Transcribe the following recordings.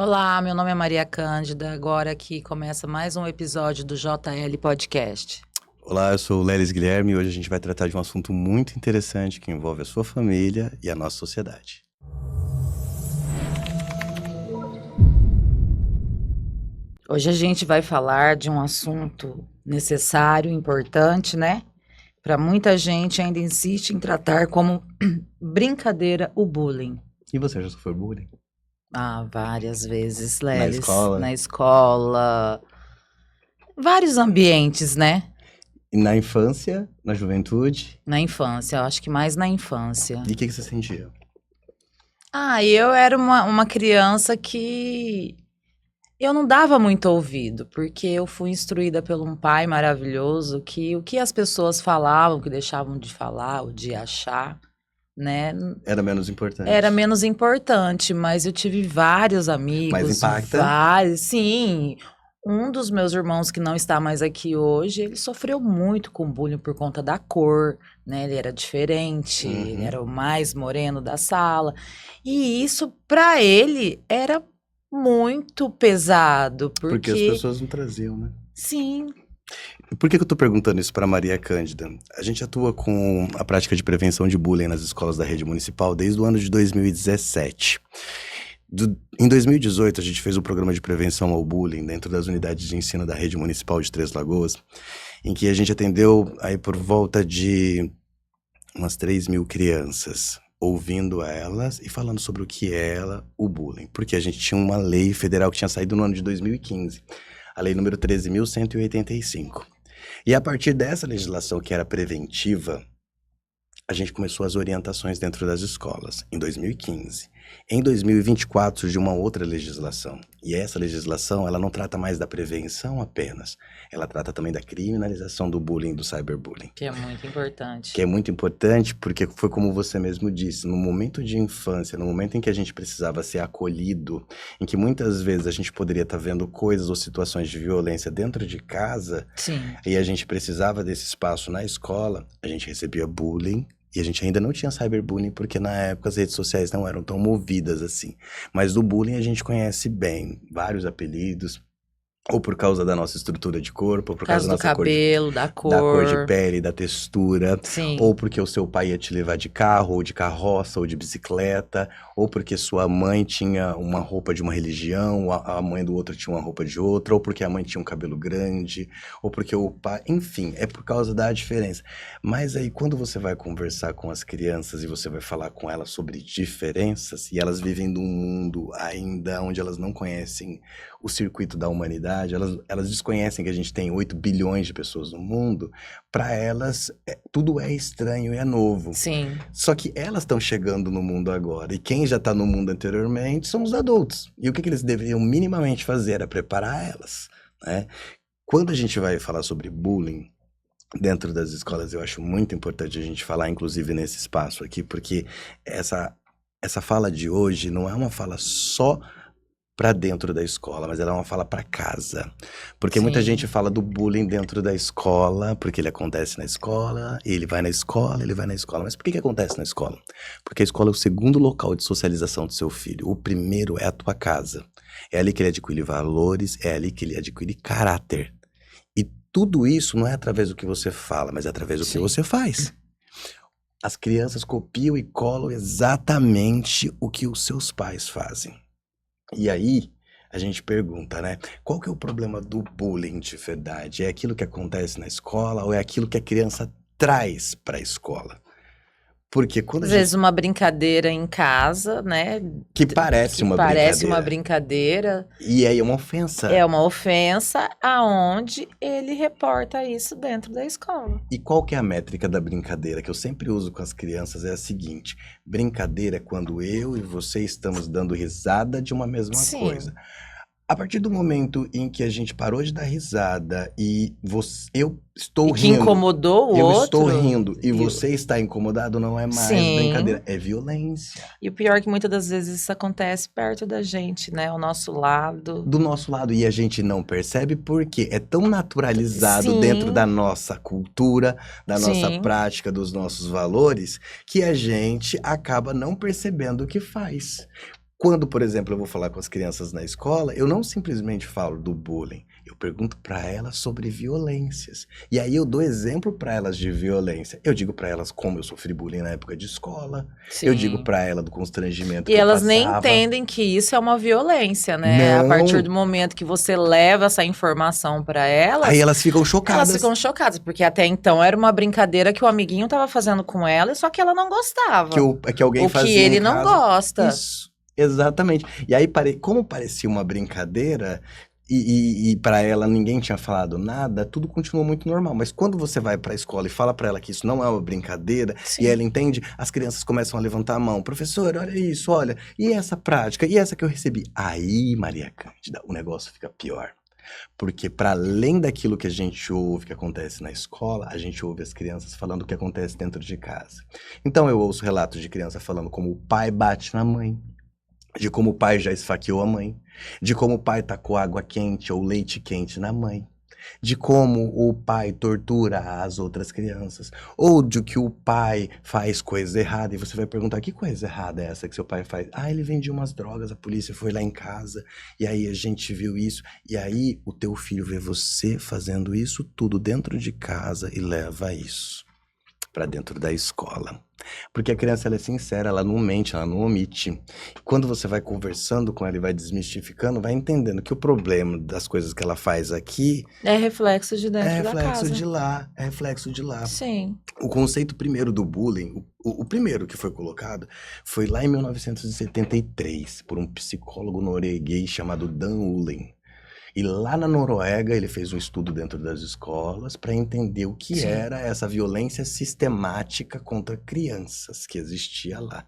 Olá, meu nome é Maria Cândida. Agora aqui começa mais um episódio do JL Podcast. Olá, eu sou o Lelis Guilherme e hoje a gente vai tratar de um assunto muito interessante que envolve a sua família e a nossa sociedade. Hoje a gente vai falar de um assunto necessário, importante, né? Para muita gente ainda insiste em tratar como brincadeira o bullying. E você já sofreu bullying? Várias vezes, Na Lelis. escola? Na escola. Vários ambientes, né? E na infância, na juventude? Na infância, eu acho que mais na infância. E o que você sentia? Eu era uma criança que eu não dava muito ouvido, porque eu fui instruída por um pai maravilhoso que o que as pessoas falavam, que deixavam de falar ou de achar, né, Era menos importante. era menos importante, mas eu tive vários amigos, Mas impacta? vários, sim. Um dos meus irmãos que não está mais aqui hoje, ele sofreu muito com bullying por conta da cor, né? Ele era diferente, ele era o mais moreno da sala. E isso, para ele, era muito pesado, Porque as pessoas não traziam, né? Sim, Por que eu tô perguntando isso para Maria Cândida? A gente atua com a prática de prevenção de bullying nas escolas da rede municipal desde o ano de 2017. Em 2018, a gente fez um programa de prevenção ao bullying dentro das unidades de ensino da rede municipal de Três Lagoas, em que a gente atendeu aí por volta de umas 3.000 crianças, ouvindo elas e falando sobre o que é o bullying. Porque a gente tinha uma lei federal que tinha saído no ano de 2015, a lei número 13.185. E a partir dessa legislação que era preventiva, a gente começou as orientações dentro das escolas, em 2015. Em 2024 surgiu uma outra legislação. E essa legislação, ela não trata mais da prevenção apenas. Ela trata também da criminalização do bullying, do cyberbullying. que é muito importante. Que é muito importante porque foi como você mesmo disse, no momento de infância, no momento em que a gente precisava ser acolhido, em que muitas vezes a gente poderia estar vendo coisas ou situações de violência dentro de casa, Sim. e a gente precisava desse espaço na escola, a gente recebia bullying. E a gente ainda não tinha cyberbullying, porque na época as redes sociais não eram tão movidas assim. Mas do bullying a gente conhece bem, vários apelidos, ou por causa da nossa estrutura de corpo, ou por causa da do nossa cabelo, da da cor de cor. pele, da textura, Sim. ou porque o seu pai ia te levar de carro, ou de carroça, ou de bicicleta, ou porque sua mãe tinha uma roupa de uma religião, a mãe do outro tinha uma roupa de outra, ou porque a mãe tinha um cabelo grande, ou porque o pai... Enfim, é por causa da diferença. Mas aí, quando você vai conversar com as crianças e você vai falar com elas sobre diferenças, e elas vivem num mundo ainda onde elas não conhecem o circuito da humanidade, elas desconhecem que a gente tem 8 bilhões de pessoas no mundo, para elas tudo é estranho e é novo. Sim. Só que elas estão chegando no mundo agora, e quem já está no mundo anteriormente são os adultos. E o que eles deveriam minimamente fazer é preparar elas, né? Quando a gente vai falar sobre bullying dentro das escolas, eu acho muito importante a gente falar, inclusive nesse espaço aqui, porque essa fala de hoje não é uma fala só para dentro da escola, mas ela é uma fala para casa. Porque muita Sim. gente fala do bullying dentro da escola, porque ele acontece na escola, ele vai na escola, ele vai na escola. Mas por que acontece na escola? Porque a escola é o segundo local de socialização do seu filho. O primeiro é a tua casa. É ali que ele adquire valores, é ali que ele adquire caráter. E tudo isso não é através do que você fala, mas é através do que Sim. você faz. As crianças copiam e colam exatamente o que os seus pais fazem. E aí, a gente pergunta, né? Qual que é o problema do bullying de verdade? É aquilo que acontece na escola ou é aquilo que a criança traz para a escola? Porque quando Às vezes uma brincadeira em casa, né? Que parece uma Parece uma brincadeira. brincadeira. E aí é uma ofensa. É uma ofensa aonde ele reporta isso dentro da escola. E qual que é a métrica da brincadeira que eu sempre uso com as crianças? É a seguinte: brincadeira é quando eu e você estamos dando risada de uma mesma Sim. coisa. A partir do momento em que a gente parou de dar risada e eu estou E que rindo, incomodou o eu outro. estou rindo e você está incomodado, não é mais Sim. brincadeira, é violência. E o pior é que muitas das vezes isso acontece perto da gente, né? Ao nosso lado. Do nosso lado, e a gente não percebe porque é tão naturalizado Sim. dentro da nossa cultura, da nossa Sim. prática, dos nossos valores, que a gente acaba não percebendo o que faz. Quando, por exemplo, eu vou falar com as crianças na escola, eu não simplesmente falo do bullying, eu pergunto para elas sobre violências. E aí eu dou exemplo para elas de violência. Eu digo para elas como eu sofri bullying na época de escola. Eu digo Sim. para ela do constrangimento E que eu elas nem passava. entendem que isso é uma violência, né? A partir Não. do momento que você leva essa informação para Aí elas ficam elas chocadas. ficam chocadas, porque até então era uma brincadeira que o amiguinho tava fazendo com ela, só que ela não gostava. Que alguém Ou que fazia ele em não casa. gosta. Isso, exatamente. E aí, como parecia uma brincadeira, e para ela ninguém tinha falado nada, tudo continuou muito normal. Mas quando você vai para a escola e fala para ela que isso não é uma brincadeira, Sim. e ela entende, as crianças começam a levantar a mão. Professor, olha isso, olha, e essa prática, e essa que eu recebi. Aí, Maria Cândida, o negócio fica pior. Porque para além daquilo que a gente ouve que acontece na escola, a gente ouve as crianças falando o que acontece dentro de casa. Então eu ouço relatos de criança falando como o pai bate na mãe, de como o pai já esfaqueou a mãe, de como o pai tacou água quente ou leite quente na mãe, de como o pai tortura as outras crianças, ou de que o pai faz coisa errada, e você vai perguntar, que coisa errada é essa que seu pai faz? Ah, ele vendia umas drogas, a polícia foi lá em casa, e aí a gente viu isso, e aí o teu filho vê você fazendo isso tudo dentro de casa e leva isso para dentro da escola. Porque a criança ela é sincera, ela não mente, ela não omite. Quando você vai conversando com ela e vai desmistificando, vai entendendo que o problema das coisas que ela faz aqui É reflexo de dentro é da reflexo casa. de lá, é reflexo de lá. Sim. O conceito primeiro do bullying, o primeiro que foi colocado, foi lá em 1973, por um psicólogo norueguês chamado Dan Ullin. E lá na Noruega ele fez um estudo dentro das escolas para entender o que Sim. era essa violência sistemática contra crianças que existia lá.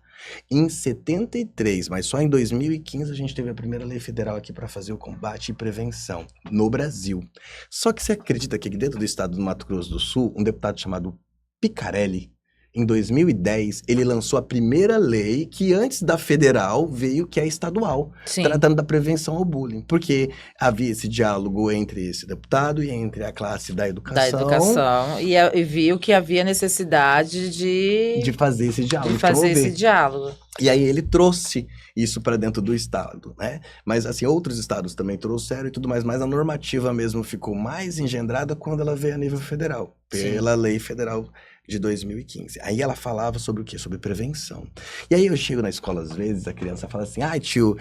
Em 73, mas só em 2015 a gente teve a primeira lei federal aqui para fazer o combate e prevenção no Brasil. Só que você acredita que aqui dentro do estado do Mato Grosso do Sul, um deputado chamado Picarelli, em 2010, ele lançou a primeira lei que antes da federal veio, que é estadual, Sim. tratando da prevenção ao bullying. Porque havia esse diálogo entre esse deputado e entre a classe da educação. E viu que havia necessidade De fazer esse diálogo, de fazer esse promover. diálogo. E aí ele trouxe isso para dentro do estado, né? Mas assim, outros estados também trouxeram e tudo mais, mas a normativa mesmo ficou mais engendrada quando ela veio a nível federal, pela lei federal de 2015. Aí ela falava sobre o quê? Sobre prevenção. E aí eu chego na escola às vezes, a criança fala assim, ai tio,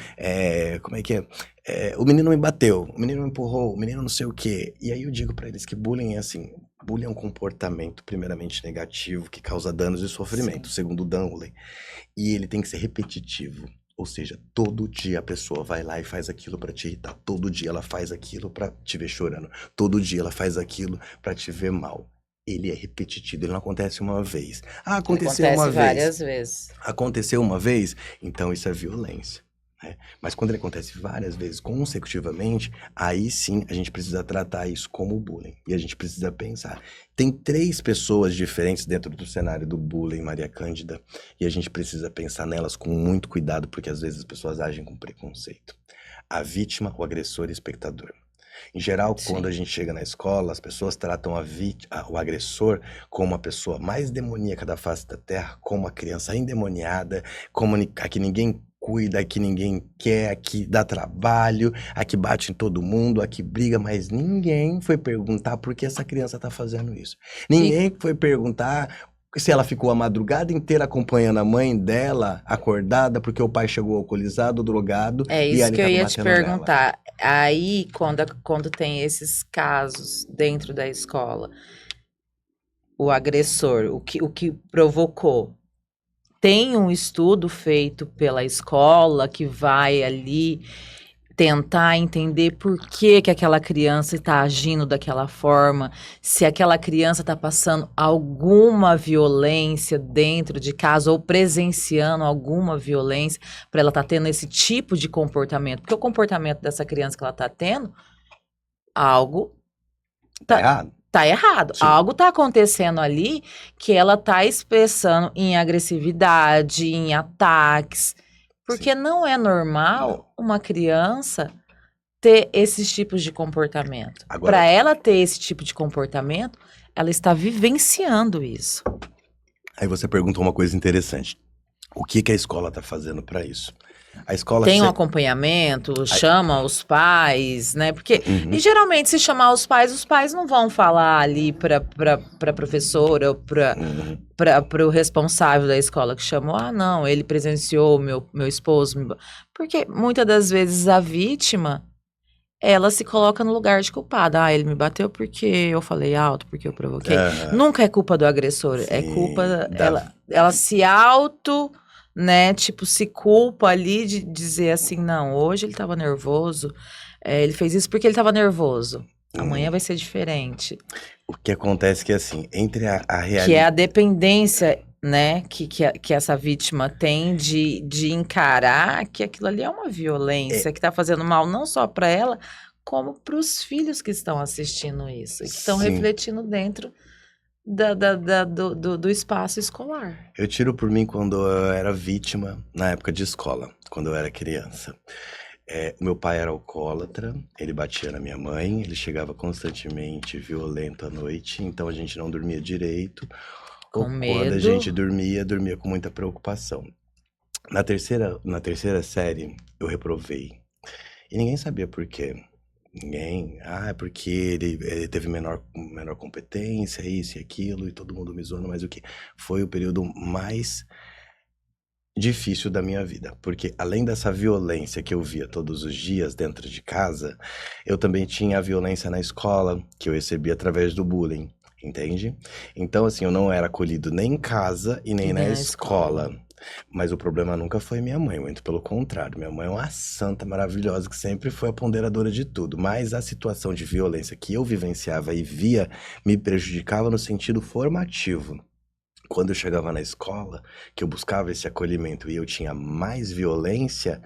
como é que é? O menino me bateu, o menino me empurrou, o menino não sei o quê. E aí eu digo para eles que bullying é assim, bullying é um comportamento primeiramente negativo que causa danos e sofrimento, segundo Dan Ullin. E ele tem que ser repetitivo. Ou seja, todo dia a pessoa vai lá e faz aquilo pra te irritar. Todo dia ela faz aquilo pra te ver chorando. Todo dia ela faz aquilo pra te ver mal. Ele é repetitivo, ele não acontece uma vez. Ah, aconteceu uma vez. Várias vezes. Aconteceu uma vez, então isso é violência. Né? Mas quando ele acontece várias vezes consecutivamente, aí sim a gente precisa tratar isso como bullying. E a gente precisa pensar. Tem 3 pessoas diferentes dentro do cenário do bullying, Maria Cândida, e a gente precisa pensar nelas com muito cuidado, porque às vezes as pessoas agem com preconceito. A vítima, o agressor e o espectador. Em geral, quando a gente chega na escola, as pessoas tratam o agressor como a pessoa mais demoníaca da face da terra, como a criança endemoniada, como a que ninguém cuida, a que ninguém quer, a que dá trabalho, a que bate em todo mundo, a que briga, mas ninguém foi perguntar por que essa criança tá fazendo isso. Ninguém foi perguntar se ela ficou a madrugada inteira acompanhando a mãe dela acordada porque o pai chegou alcoolizado, drogado. É e isso ele que eu tava ia te batendo nela. perguntar. Aí, quando tem esses casos dentro da escola, o agressor, o que provocou, tem um estudo feito pela escola que vai ali tentar entender por que que aquela criança está agindo daquela forma, se aquela criança está passando alguma violência dentro de casa ou presenciando alguma violência para ela estar tendo esse tipo de comportamento. Porque o comportamento dessa criança que ela está tendo, algo Tá errado? tá errado. Sim. Algo tá acontecendo ali que ela tá expressando em agressividade, em ataques. Porque não é normal uma criança ter esses tipos de comportamento. Agora- Para ela ter esse tipo de comportamento, ela está vivenciando isso. Aí você perguntou uma coisa interessante. O que que a escola tá fazendo para isso? A escola Tem um se... acompanhamento, a- chama os pais, né? Porque, e Uhum, geralmente, se chamar os pais não vão falar ali para professora ou uhum. para o responsável da escola que chamou. Ah, não, ele presenciou meu esposo. Porque muitas das vezes a vítima, ela se coloca no lugar de culpada. Ah, ele me bateu porque eu falei alto, porque eu provoquei. Aham, Nunca é culpa do agressor, é sim, culpa, ela se auto, né, tipo, se culpa ali de dizer assim, não, hoje ele tava nervoso, ele fez isso porque ele tava nervoso. Amanhã uhum. vai ser diferente. O que acontece é que, assim, entre a Que é realidade... a dependência, né, que essa vítima tem de encarar que aquilo ali é uma violência que tá fazendo mal não só para ela, como para os filhos que estão assistindo isso e que estão Sim, refletindo dentro do espaço escolar. eu tiro por mim quando eu era vítima na época de escola, quando eu era criança. Meu pai era alcoólatra, ele batia na minha mãe, ele chegava constantemente violento à noite, então a gente não dormia direito, ou Com quando a medo. gente dormia, dormia com muita preocupação. Na terceira série, eu reprovei. E ninguém sabia por quê. Ninguém. Ah, é porque ele teve menor competência, isso e aquilo, e todo mundo me zoando, mas o que? Foi o período mais difícil da minha vida, porque além dessa violência que eu via todos os dias dentro de casa, eu também tinha a violência na escola, que eu recebia através do bullying, entende? Então, assim, eu não era acolhido nem em casa e nem E na nem na escola. escola. Mas o problema nunca foi minha mãe, muito pelo contrário. Minha mãe é uma santa maravilhosa que sempre foi a ponderadora de tudo. Mas a situação de violência que eu vivenciava e via me prejudicava no sentido formativo. Quando eu chegava na escola, que eu buscava esse acolhimento e eu tinha mais violência,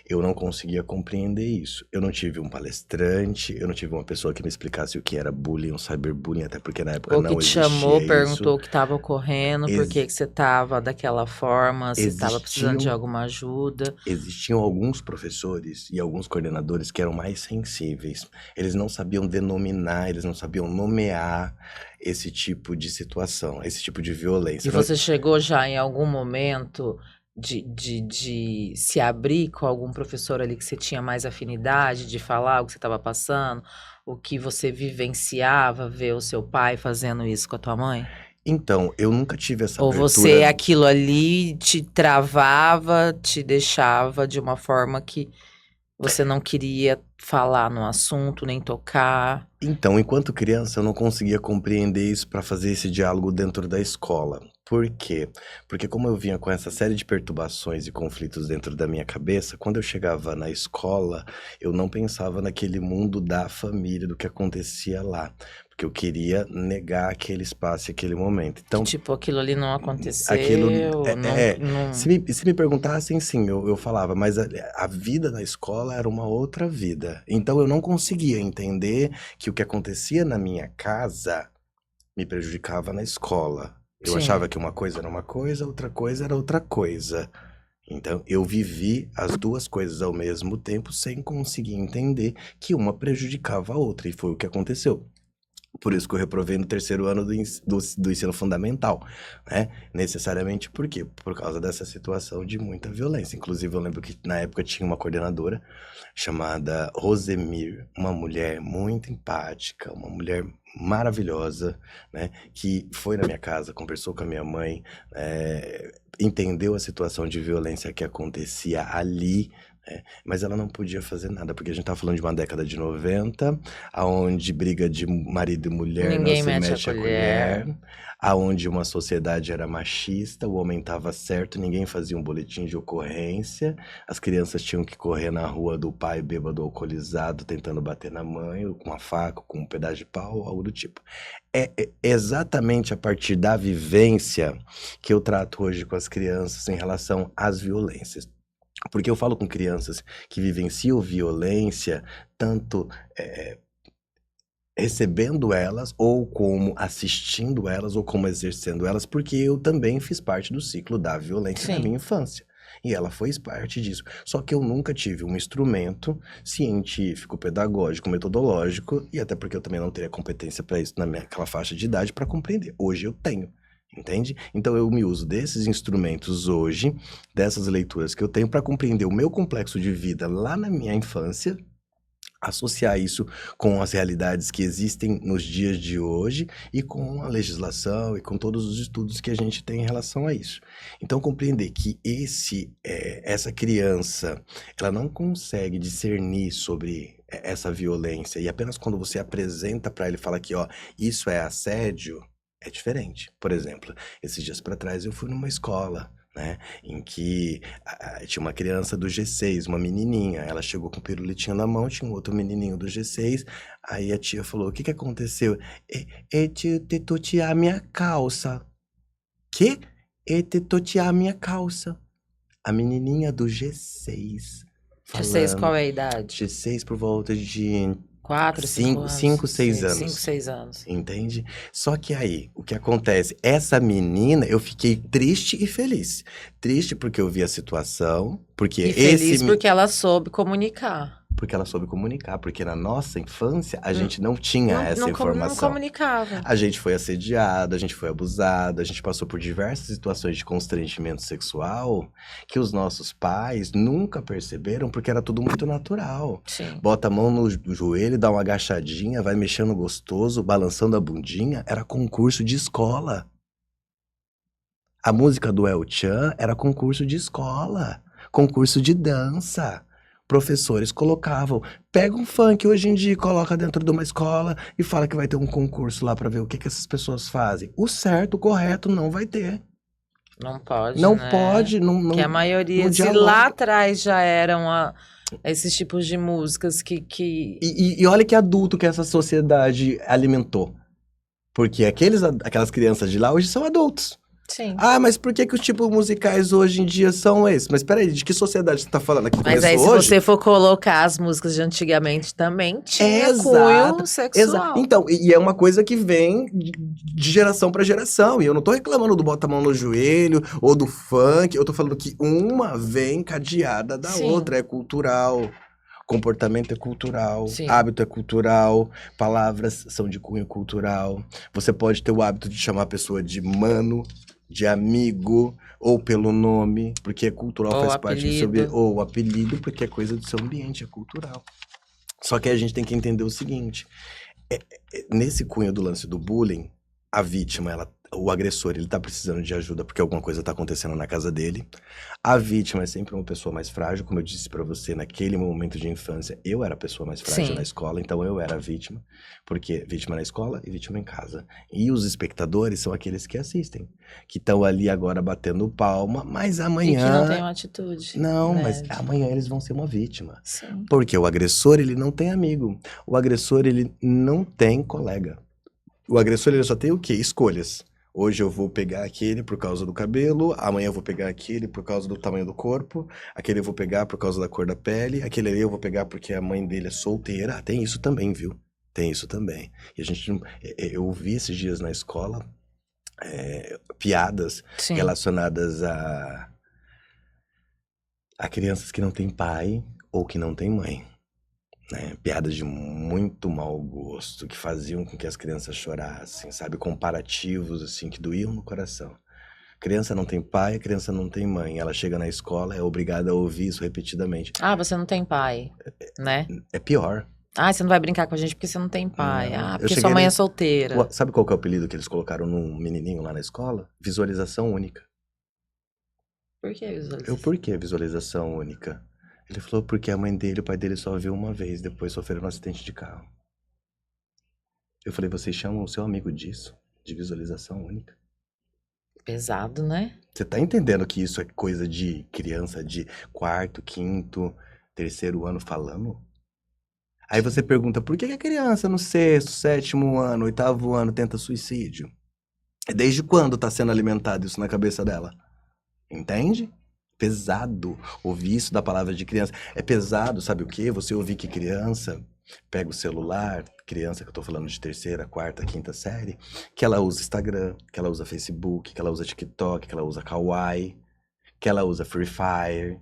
eu não conseguia compreender isso. Eu não tive um palestrante, eu não tive uma pessoa que me explicasse o que era bullying, um cyberbullying, até porque na época Ou que não te existia chamou, isso. perguntou o que estava ocorrendo, por Ex- que que você estava daquela forma, se estava precisando de existiam alguma ajuda. Existiam alguns professores e alguns coordenadores que eram mais sensíveis. Eles não sabiam denominar, eles não sabiam nomear esse tipo de situação, esse tipo de E violência. Não- você chegou já em algum momento de se abrir com algum professor ali que você tinha mais afinidade, de falar o que você estava passando, o que você vivenciava, ver o seu pai fazendo isso com a tua mãe? Então, eu nunca tive essa Ou você, abertura. aquilo ali te travava, te deixava de uma forma que você não queria falar no assunto, nem tocar? Então, enquanto criança, eu não conseguia compreender isso para fazer esse diálogo dentro da escola. Por quê? Porque como eu vinha com essa série de perturbações e conflitos dentro da minha cabeça, quando eu chegava na escola, eu não pensava naquele mundo da família, do que acontecia lá, porque eu queria negar aquele espaço e aquele momento. Que Então, tipo, aquilo ali não aquilo aconteceu, não, se não... me perguntassem, sim, eu falava, mas a vida na escola era uma outra vida. Então eu não conseguia entender que o que acontecia na minha casa me prejudicava na escola. Eu achava Sim. que uma coisa era uma coisa, outra coisa era outra coisa. Então eu vivi as duas coisas ao mesmo tempo sem conseguir entender que uma prejudicava a outra, e foi o que aconteceu. Por isso que eu reprovei no terceiro ano do ensino fundamental, né? Necessariamente por quê? Por causa dessa situação de muita violência. Inclusive, eu lembro que na época tinha uma coordenadora chamada Rosemir, uma mulher muito empática, uma mulher maravilhosa, né? Que foi na minha casa, conversou com a minha mãe, entendeu a situação de violência que acontecia ali, mas ela não podia fazer nada, porque a gente tá falando de uma década de 90, aonde briga de marido e mulher não Ninguém se mete a mete a colher, colher. aonde uma sociedade era machista, o homem tava certo, ninguém fazia um boletim de ocorrência, as crianças tinham que correr na rua do pai bêbado alcoolizado, tentando bater na mãe, ou com uma faca, ou com um pedaço de pau, algo do tipo. É exatamente a partir da vivência que eu trato hoje com as crianças em relação às violências. Porque eu falo com crianças que vivenciam violência, tanto recebendo elas, ou como assistindo elas, ou como exercendo elas, porque eu também fiz parte do ciclo da violência na minha Sim. infância. E ela foi parte disso. Só que eu nunca tive um instrumento científico, pedagógico, metodológico, e até porque eu também não teria competência para isso na minha aquela faixa de idade para compreender. Hoje eu tenho. Entende? Então eu me uso desses instrumentos hoje, dessas leituras que eu tenho para compreender o meu complexo de vida lá na minha infância, associar isso com as realidades que existem nos dias de hoje e com a legislação e com todos os estudos que a gente tem em relação a isso. Então compreender que essa criança, ela não consegue discernir sobre essa violência e apenas quando você apresenta para ele e fala que, ó, isso é assédio, é diferente. Por exemplo, esses dias para trás eu fui numa escola, né, em que tinha uma criança do G6, uma menininha, ela chegou com o pirulitinho na mão, tinha um outro menininho do G6, aí a tia falou, o que aconteceu? Tio, te totear minha calça. Que? Te totear minha calça. A menininha do G6 Vocês, qual falando, é a idade? G6 por volta de 4, 5 anos? 5, 6 5, anos. 6 anos. Entende? Só que aí, o que acontece? Essa menina, eu fiquei triste e feliz. Triste porque eu vi a situação, porque E feliz porque ela soube comunicar. porque ela soube comunicar, porque na nossa infância a gente não tinha essa Não informação. comunicava. A gente foi assediado, a gente foi abusado, a gente passou por diversas situações de constrangimento sexual que os nossos pais nunca perceberam porque era tudo muito natural. Sim. Bota a mão no joelho, dá uma agachadinha, vai mexendo gostoso, balançando a bundinha. Era concurso de escola. A música do El Chan era concurso de escola, concurso de dança. Professores colocavam, pega um funk hoje em dia, coloca dentro de uma escola e fala que vai ter um concurso lá pra ver o que essas pessoas fazem. O certo, o correto, não vai ter. Não pode, Não né? pode, não. Que a maioria, se dialoga. lá atrás já eram esses tipos de músicas que... E olha que adulto que essa sociedade alimentou. Porque aquelas crianças de lá hoje são adultos. Sim. Ah, mas por que os tipos musicais hoje em dia são esses? Mas peraí, de que sociedade você tá falando aqui? Mas aí, se você for colocar as músicas de antigamente também, tinha cunho sexual. Então, e é uma coisa que vem de geração pra geração. E eu não tô reclamando do bota a mão no joelho ou do funk. Eu tô falando que uma vem cadeada da Sim. outra. É cultural. Comportamento é cultural, Sim. hábito é cultural, palavras são de cunho cultural. Você pode ter o hábito de chamar a pessoa de mano, de amigo, ou pelo nome, porque é cultural, Ou faz parte do seu ambiente. apelido. Ou apelido, porque é coisa do seu ambiente, é cultural. Só que a gente tem que entender o seguinte, nesse cunho do lance do bullying, a vítima, o agressor, ele tá precisando de ajuda porque alguma coisa tá acontecendo na casa dele. A vítima é sempre uma pessoa mais frágil, como eu disse pra você, naquele momento de infância, eu era a pessoa mais frágil Sim. na escola, então eu era a vítima, porque vítima na escola e vítima em casa. E os espectadores são aqueles que assistem, que estão ali agora batendo palma, mas amanhã... E que não tem uma atitude. Não, né? mas amanhã eles vão ser uma vítima. Sim. Porque o agressor, ele não tem amigo. O agressor, ele não tem colega. O agressor, ele só tem o quê? Escolhas. Hoje eu vou pegar aquele por causa do cabelo, amanhã eu vou pegar aquele por causa do tamanho do corpo, aquele eu vou pegar por causa da cor da pele, aquele ali eu vou pegar porque a mãe dele é solteira. Ah, tem isso também, viu? Tem isso também. E a gente, eu ouvi esses dias na escola piadas Sim. relacionadas a crianças que não têm pai ou que não têm mãe. Né? Piadas de muito mau gosto, que faziam com que as crianças chorassem, sabe? Comparativos, assim, que doíam no coração. Criança não tem pai, criança não tem mãe. Ela chega na escola, é obrigada a ouvir isso repetidamente. Ah, você não tem pai, né? É pior. Ah, você não vai brincar com a gente porque você não tem pai. Não. Ah, Eu porque cheguei sua mãe na- é solteira. Sabe qual que é o apelido que eles colocaram num menininho lá na escola? Visualização única. Por que, Eu, por que visualização única? Ele falou porque a mãe dele e o pai dele só viu uma vez, depois sofreram um acidente de carro. Eu falei, vocês chamam o seu amigo disso? De visualização única? Pesado, né? Você tá entendendo que isso é coisa de criança de quarto, quinto, terceiro ano falando? Aí você pergunta, por que a criança no sexto, sétimo ano, oitavo ano tenta suicídio? Desde quando tá sendo alimentado isso na cabeça dela? Entende? Pesado ouvir isso da palavra de criança. É pesado, sabe o quê? Você ouvir que criança pega o celular, criança que eu tô falando de terceira, quarta, quinta série, que ela usa Instagram, que ela usa Facebook, que ela usa TikTok, que ela usa Kawaii, que ela usa Free Fire,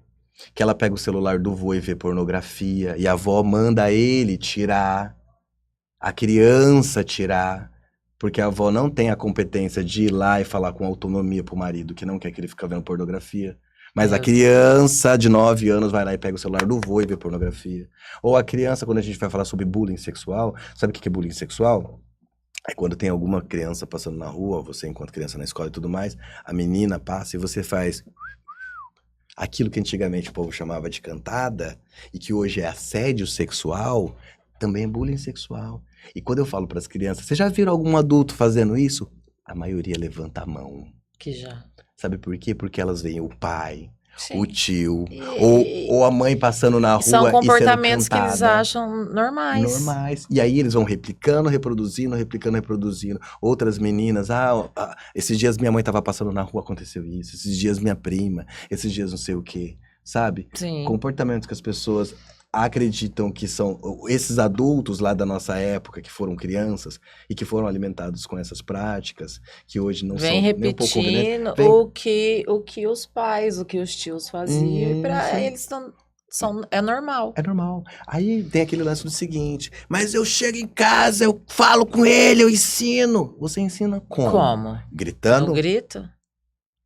que ela pega o celular do vô e vê pornografia, e a avó manda ele tirar, a criança tirar, Porque a avó não tem a competência de ir lá e falar com autonomia pro marido, que não quer que ele fique vendo pornografia. Mas a Meu criança de 9 anos vai lá e pega o celular do vô e vê pornografia. Ou a criança, quando a gente vai falar sobre bullying sexual, sabe o que é bullying sexual? É quando tem alguma criança passando na rua, você enquanto criança na escola e tudo mais, a menina passa e você faz aquilo que antigamente o povo chamava de cantada e que hoje é assédio sexual, também é bullying sexual. E quando eu falo para as crianças, vocês já viram algum adulto fazendo isso? A maioria levanta a mão. Que já. Sabe por quê? Porque elas veem o pai, o Sim. tio, E ou a mãe passando na rua são e sendo comportamentos que eles cantada. acham normais. Normais. E aí eles vão replicando, reproduzindo, replicando, reproduzindo. Outras meninas, esses dias minha mãe tava passando na rua, aconteceu isso. Esses dias minha prima, esses dias não sei o quê, sabe? Sim. Comportamentos que as pessoas acreditam que são esses adultos lá da nossa época, que foram crianças e que foram alimentados com essas práticas, que hoje não Vem são nem um pouco convenientes. repetindo Vem- o que os pais, o que os tios faziam. E pra Isso. eles é normal. É normal. Aí tem aquele lance do seguinte, mas eu chego em casa, eu falo com ele, eu ensino. Você ensina como? Como? Gritando? No grito?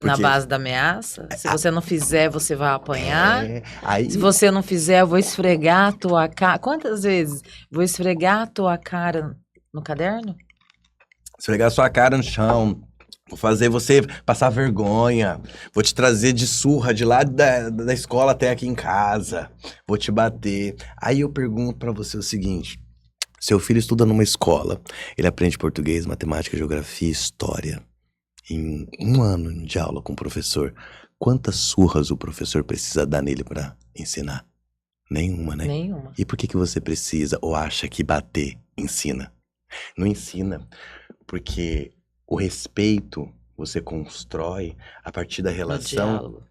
Na Porque- base da ameaça? Se você não fizer, você vai apanhar. Aí, Se você não fizer, eu vou esfregar a tua cara. Quantas vezes? Vou esfregar a tua cara no caderno? esfregar sua cara no chão, vou fazer você passar vergonha, vou te trazer de surra de lá da escola até aqui em casa, vou te bater. Aí eu pergunto pra você o seguinte, seu filho estuda numa escola, ele aprende português, matemática, geografia, história. Em um ano de aula com o professor, quantas surras o professor precisa dar nele pra ensinar? Nenhuma, né? Nenhuma. E por que você precisa ou acha que bater ensina? Não ensina, porque o respeito você constrói a partir da No relação diálogo.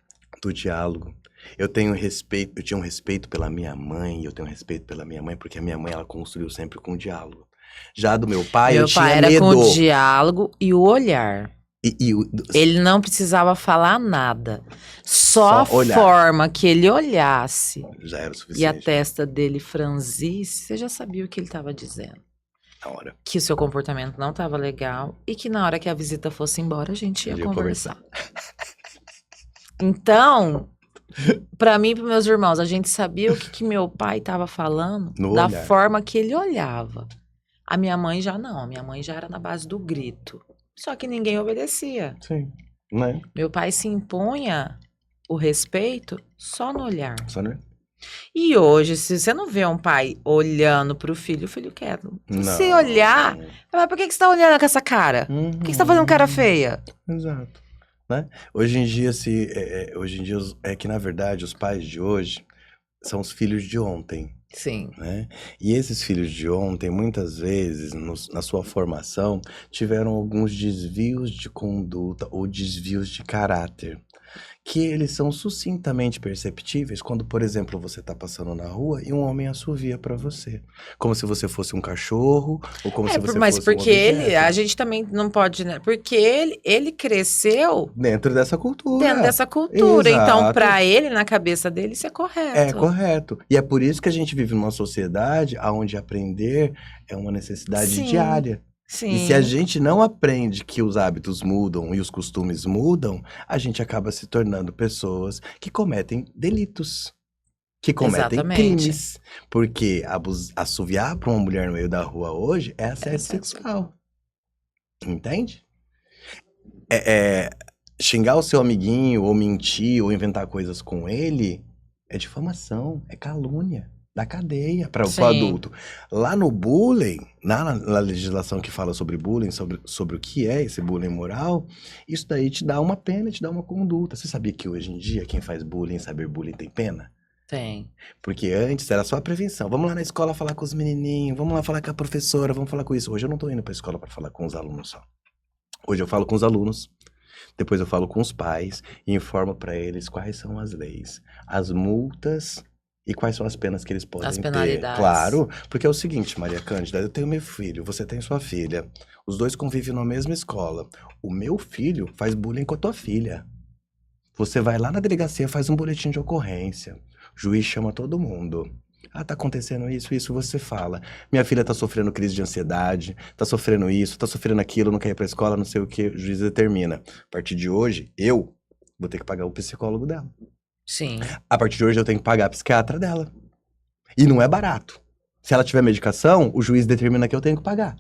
do diálogo. Eu tinha um respeito pela minha mãe, eu tenho um respeito pela minha mãe, porque a minha mãe ela construiu sempre com diálogo. Já do meu pai, eu Meu tinha pai era medo. com o diálogo e o olhar. E Ele não precisava falar nada. Só Só a olhar. forma que ele olhasse já era o e a suficiente testa dele franzisse, você já sabia o que ele estava dizendo. na hora. Que o seu comportamento não estava legal e que na hora que a visita fosse embora, a gente ia Ia conversar. Então, pra mim e pros meus irmãos, a gente sabia o que meu pai estava falando No da olhar. forma que ele olhava. A minha mãe já não, a minha mãe já era na base do grito. Só que ninguém obedecia. Sim, né? Meu pai se impunha o respeito só no olhar. Só, né? E hoje, se você não vê um pai olhando pro filho, o filho quer. Se Não. olhar, mas por que que você tá olhando com essa cara? Por que que você tá fazendo cara feia? Exato. Né? Hoje em dia, é que, na verdade, os pais de hoje são os filhos de ontem, Sim. né? E esses filhos de ontem, muitas vezes, na sua formação, tiveram alguns desvios de conduta ou desvios de caráter, que eles são sucintamente perceptíveis quando, por exemplo, você tá passando na rua e um homem assovia pra você. Como se você fosse um cachorro, ou como se você Mas fosse um porque ele, objeto. a gente também não pode, né? Porque ele cresceu Dentro dessa cultura. dentro dessa cultura. Então, Exato. pra ele, na cabeça dele, isso é correto. É correto. E é por isso que a gente vive numa sociedade onde aprender é uma necessidade Sim. diária. Sim. E se a gente não aprende que os hábitos mudam e os costumes mudam, a gente acaba se tornando pessoas que cometem delitos, que cometem Exatamente. crimes. Porque assoviar para uma mulher no meio da rua hoje é assédio sexual. Entende? Xingar o seu amiguinho, ou mentir, ou inventar coisas com ele, é difamação, é calúnia. Da cadeia para o Sim. adulto. Lá no bullying, na legislação que fala sobre bullying, sobre o que é esse bullying moral, isso daí te dá uma pena, te dá uma conduta. Você sabia que hoje em dia quem faz bullying, saber bullying tem pena? Tem. Porque antes era só a prevenção. Vamos lá na escola falar com os menininhos, vamos lá falar com a professora, vamos falar com isso. Hoje eu não tô indo pra escola para falar com os alunos só. Hoje eu falo com os alunos, depois eu falo com os pais e informo para eles quais são as leis, as multas e quais são as penas que eles podem As ter. penalidades. Claro, porque é o seguinte, Maria Cândida, eu tenho meu filho, você tem sua filha, os dois convivem na mesma escola. O meu filho faz bullying com a tua filha. Você vai lá na delegacia, faz um boletim de ocorrência. O juiz chama todo mundo. Ah, tá acontecendo isso, você fala. Minha filha tá sofrendo crise de ansiedade, tá sofrendo isso, tá sofrendo aquilo, não quer ir pra escola, não sei o que, o juiz determina. A partir de hoje, eu vou ter que pagar o psicólogo dela. Sim. A partir de hoje, eu tenho que pagar a psiquiatra dela. E não é barato. Se ela tiver medicação, o juiz determina que eu tenho que pagar.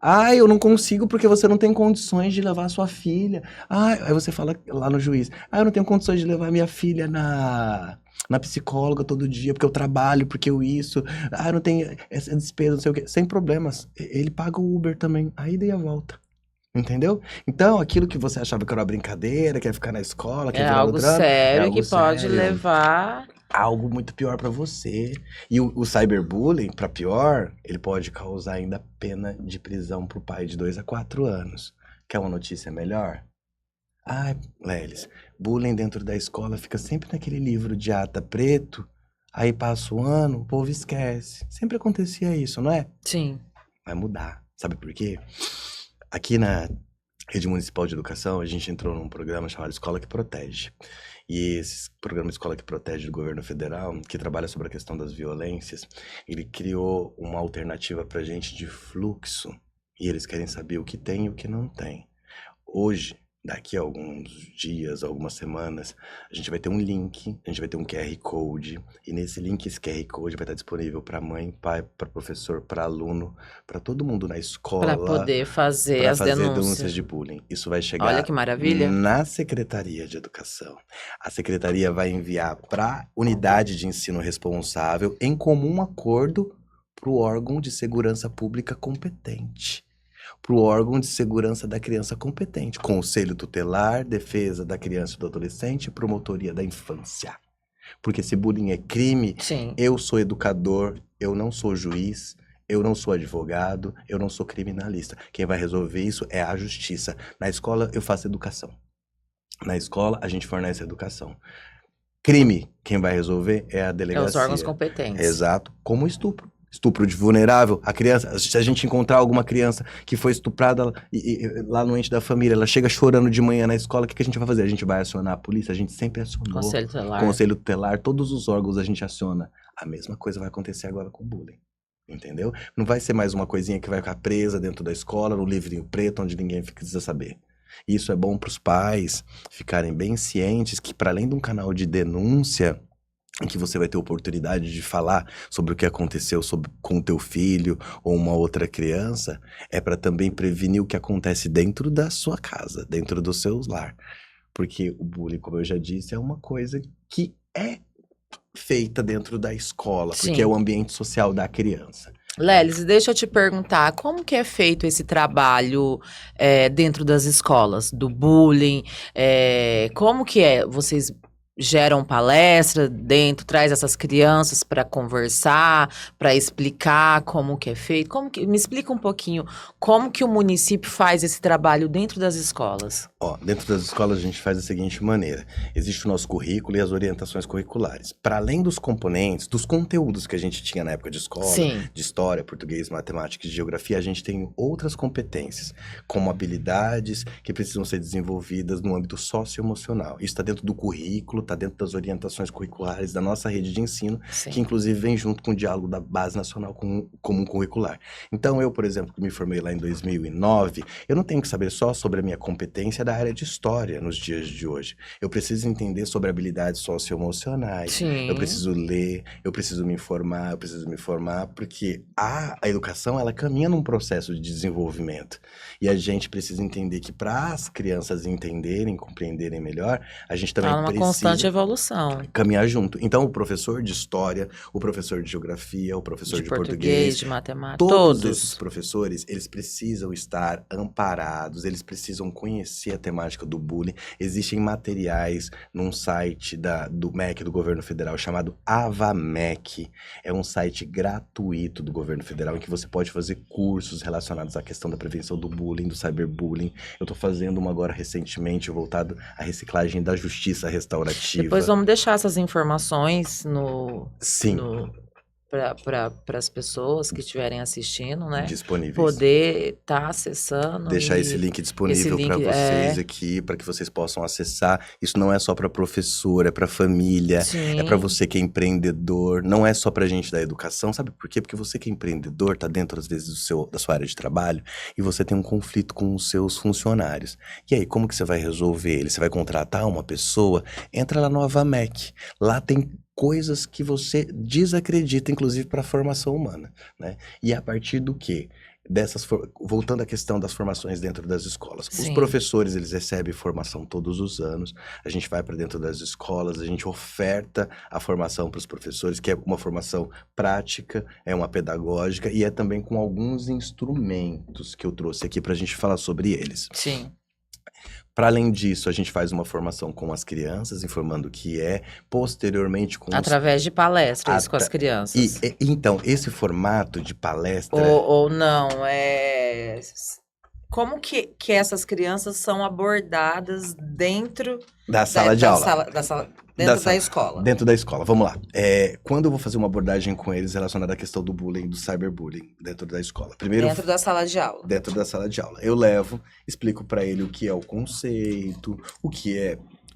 Ah, eu não consigo porque você não tem condições de levar a sua filha. Ah, aí você fala lá no juiz. Ah, eu não tenho condições de levar minha filha na psicóloga todo dia, porque eu trabalho, porque eu isso. Ah, eu não tenho essa despesa, não sei o quê. Sem problemas. Ele paga o Uber também, a ida e a volta. Entendeu? Então, aquilo que você achava que era uma brincadeira, que ia ficar na escola, que ia É virar algo drama, é sério algo que pode sério. levar. Algo muito pior pra você. E o cyberbullying, pra pior, ele pode causar ainda pena de prisão pro pai de 2 a 4 anos. Quer uma notícia melhor? Ai, Lelis, bullying dentro da escola fica sempre naquele livro de ata preto, aí passa o ano, o povo esquece. Sempre acontecia isso, não é? Sim. Vai mudar. Sabe por quê? Aqui na Rede Municipal de Educação, a gente entrou num programa chamado Escola que Protege. E esse programa Escola que Protege do governo federal, que trabalha sobre a questão das violências, ele criou uma alternativa pra gente de fluxo. E eles querem saber o que tem e o que não tem. Hoje, daqui a alguns dias, algumas semanas, a gente vai ter um link, a gente vai ter um QR Code, e nesse link, esse QR Code vai estar disponível para mãe, pai, para professor, para aluno, para todo mundo na Para escola, poder fazer para as fazer denúncias denúncias. de bullying. Isso vai Olha chegar que maravilha. na Secretaria de Educação. A Secretaria vai enviar para a unidade de ensino responsável, em comum acordo, para o órgão de segurança pública competente. Para o órgão de segurança da criança competente. Conselho Tutelar, Defesa da Criança e do Adolescente, Promotoria da Infância. Porque se bullying é crime, Sim. eu sou educador, eu não sou juiz, eu não sou advogado, eu não sou criminalista. Quem vai resolver isso é a justiça. Na escola, eu faço educação. Na escola, a gente fornece educação. Crime, quem vai resolver é a É delegacia. os órgãos competentes. Exato, como estupro. Estupro de vulnerável, a criança, se a gente encontrar alguma criança que foi estuprada lá no ente da família, ela chega chorando de manhã na escola, o que a gente vai fazer? A gente vai acionar a polícia, a gente sempre acionou. Conselho tutelar. Conselho tutelar, todos os órgãos a gente aciona. A mesma coisa vai acontecer agora com o bullying. Entendeu? Não vai ser mais uma coisinha que vai ficar presa dentro da escola, no livrinho preto, onde ninguém precisa saber. Isso é bom para os pais ficarem bem cientes que, para além de um canal de denúncia, em que você vai ter oportunidade de falar sobre o que aconteceu com o teu filho ou uma outra criança, é para também prevenir o que acontece dentro da sua casa, dentro do seu lar. Porque o bullying, como eu já disse, é uma coisa que é feita dentro da escola, porque Sim. é o ambiente social da criança. Lelis, deixa eu te perguntar, como que é feito esse trabalho dentro das escolas, do bullying? Como que é? Vocês geram palestra dentro, traz essas crianças para conversar, para explicar como que é feito? Me explica um pouquinho como que o município faz esse trabalho dentro das escolas? Ó, dentro das escolas a gente faz da seguinte maneira. Existe o nosso currículo e as orientações curriculares. Para além dos componentes, dos conteúdos que a gente tinha na época de escola, Sim. de história, português, matemática e geografia, a gente tem outras competências, como habilidades que precisam ser desenvolvidas no âmbito socioemocional. Isso está dentro do currículo, está dentro das orientações curriculares da nossa rede de ensino, Sim. que inclusive vem junto com o diálogo da Base Nacional Comum Curricular. Então eu, por exemplo, que me formei lá em 2009, eu não tenho que saber só sobre a minha competência da área de história nos dias de hoje. Eu preciso entender sobre habilidades socioemocionais. Sim. Eu preciso ler, eu preciso me informar, porque a educação, ela caminha num processo de desenvolvimento. E a gente precisa entender que para as crianças entenderem, compreenderem melhor, a gente também Tá numa constante evolução. caminhar junto. Então, o professor de história, o professor de geografia, o professor de português, de matemática, todos esses professores, eles precisam estar amparados, eles precisam conhecer a temática do bullying. Existem materiais num site do MEC, do governo federal, chamado AvaMec. É um site gratuito do governo federal em que você pode fazer cursos relacionados à questão da prevenção do bullying, do cyberbullying. Eu tô fazendo uma agora recentemente voltado à reciclagem da justiça restaurativa. Depois vamos deixar essas informações no... Sim. para as pessoas que estiverem assistindo, né? Disponíveis. Poder estar acessando Deixar esse link disponível para vocês aqui, para que vocês possam acessar. Isso não é só para professor, é para família, é para você que é empreendedor, não é só para gente da educação, sabe por quê? Porque você que é empreendedor, tá dentro às vezes da sua área de trabalho e você tem um conflito com os seus funcionários. E aí, como que você vai resolver ele? Você vai contratar uma pessoa? Entra lá no Avamec. Lá tem coisas que você desacredita, inclusive para a formação humana, né? E a partir do quê? Voltando à questão das formações dentro das escolas. Os professores, eles recebem formação todos os anos, a gente vai para dentro das escolas, a gente oferta a formação para os professores, que é uma formação prática, é uma pedagógica e é também com alguns instrumentos que eu trouxe aqui para a gente falar sobre eles. Sim. Para além disso, a gente faz uma formação com as crianças, informando o que é, posteriormente com através de palestras com as crianças. Então, esse formato de palestra... Ou não, como que essas crianças são abordadas dentro da sala de aula? Dentro da escola. Dentro da escola, vamos lá. Quando eu vou fazer uma abordagem com eles relacionada à questão do bullying, do cyberbullying dentro da escola. Primeiro, dentro da sala de aula. Dentro da sala de aula. Eu levo, explico para ele o que é o conceito,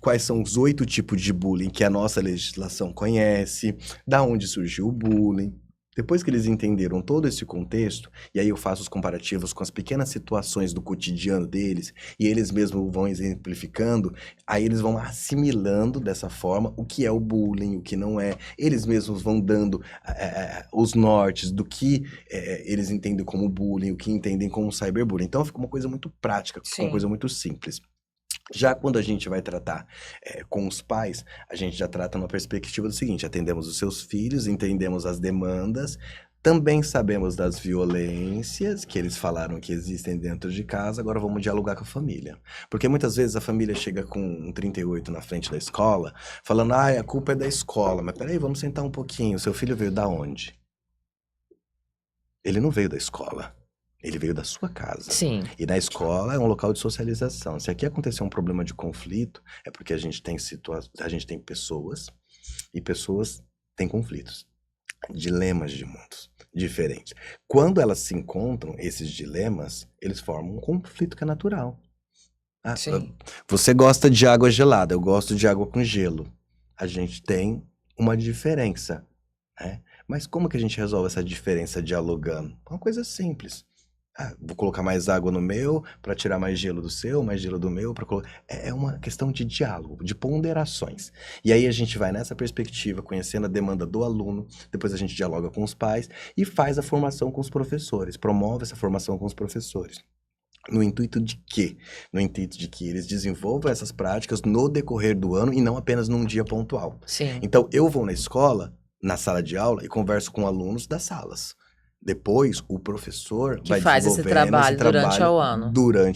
quais são os 8 tipos de bullying que a nossa legislação conhece, da onde surgiu o bullying. Depois que eles entenderam todo esse contexto, e aí eu faço os comparativos com as pequenas situações do cotidiano deles, e eles mesmos vão exemplificando, aí eles vão assimilando dessa forma o que é o bullying, o que não é. Eles mesmos vão dando os nortes do que eles entendem como bullying, o que entendem como cyberbullying. Então fica uma coisa muito prática, fica uma coisa muito simples. Já quando a gente vai tratar com os pais, a gente já trata numa perspectiva do seguinte: atendemos os seus filhos, entendemos as demandas, também sabemos das violências que eles falaram que existem dentro de casa, agora vamos dialogar com a família. Porque muitas vezes a família chega com um 38 na frente da escola, falando, a culpa é da escola. Mas peraí, vamos sentar um pouquinho, seu filho veio da onde? Ele não veio da escola. Ele veio da sua casa. Sim. E na escola é um local de socialização. Se aqui acontecer um problema de conflito, é porque a gente tem pessoas, e pessoas têm conflitos, dilemas de mundos diferentes. Quando elas se encontram, esses dilemas, eles formam um conflito que é natural. Sim. Você gosta de água gelada, eu gosto de água com gelo. A gente tem uma diferença, né? Mas como que a gente resolve essa diferença dialogando? Uma coisa simples. Vou colocar mais água no meu para tirar mais gelo do seu, mais gelo do meu para colocar. É uma questão de diálogo, de ponderações. E aí a gente vai nessa perspectiva, conhecendo a demanda do aluno, depois a gente dialoga com os pais e faz a formação com os professores, promove essa formação com os professores. No intuito de quê? No intuito de que eles desenvolvam essas práticas no decorrer do ano e não apenas num dia pontual. Sim. Então eu vou na escola, na sala de aula e converso com alunos das salas. Depois, o professor vai faz esse trabalho durante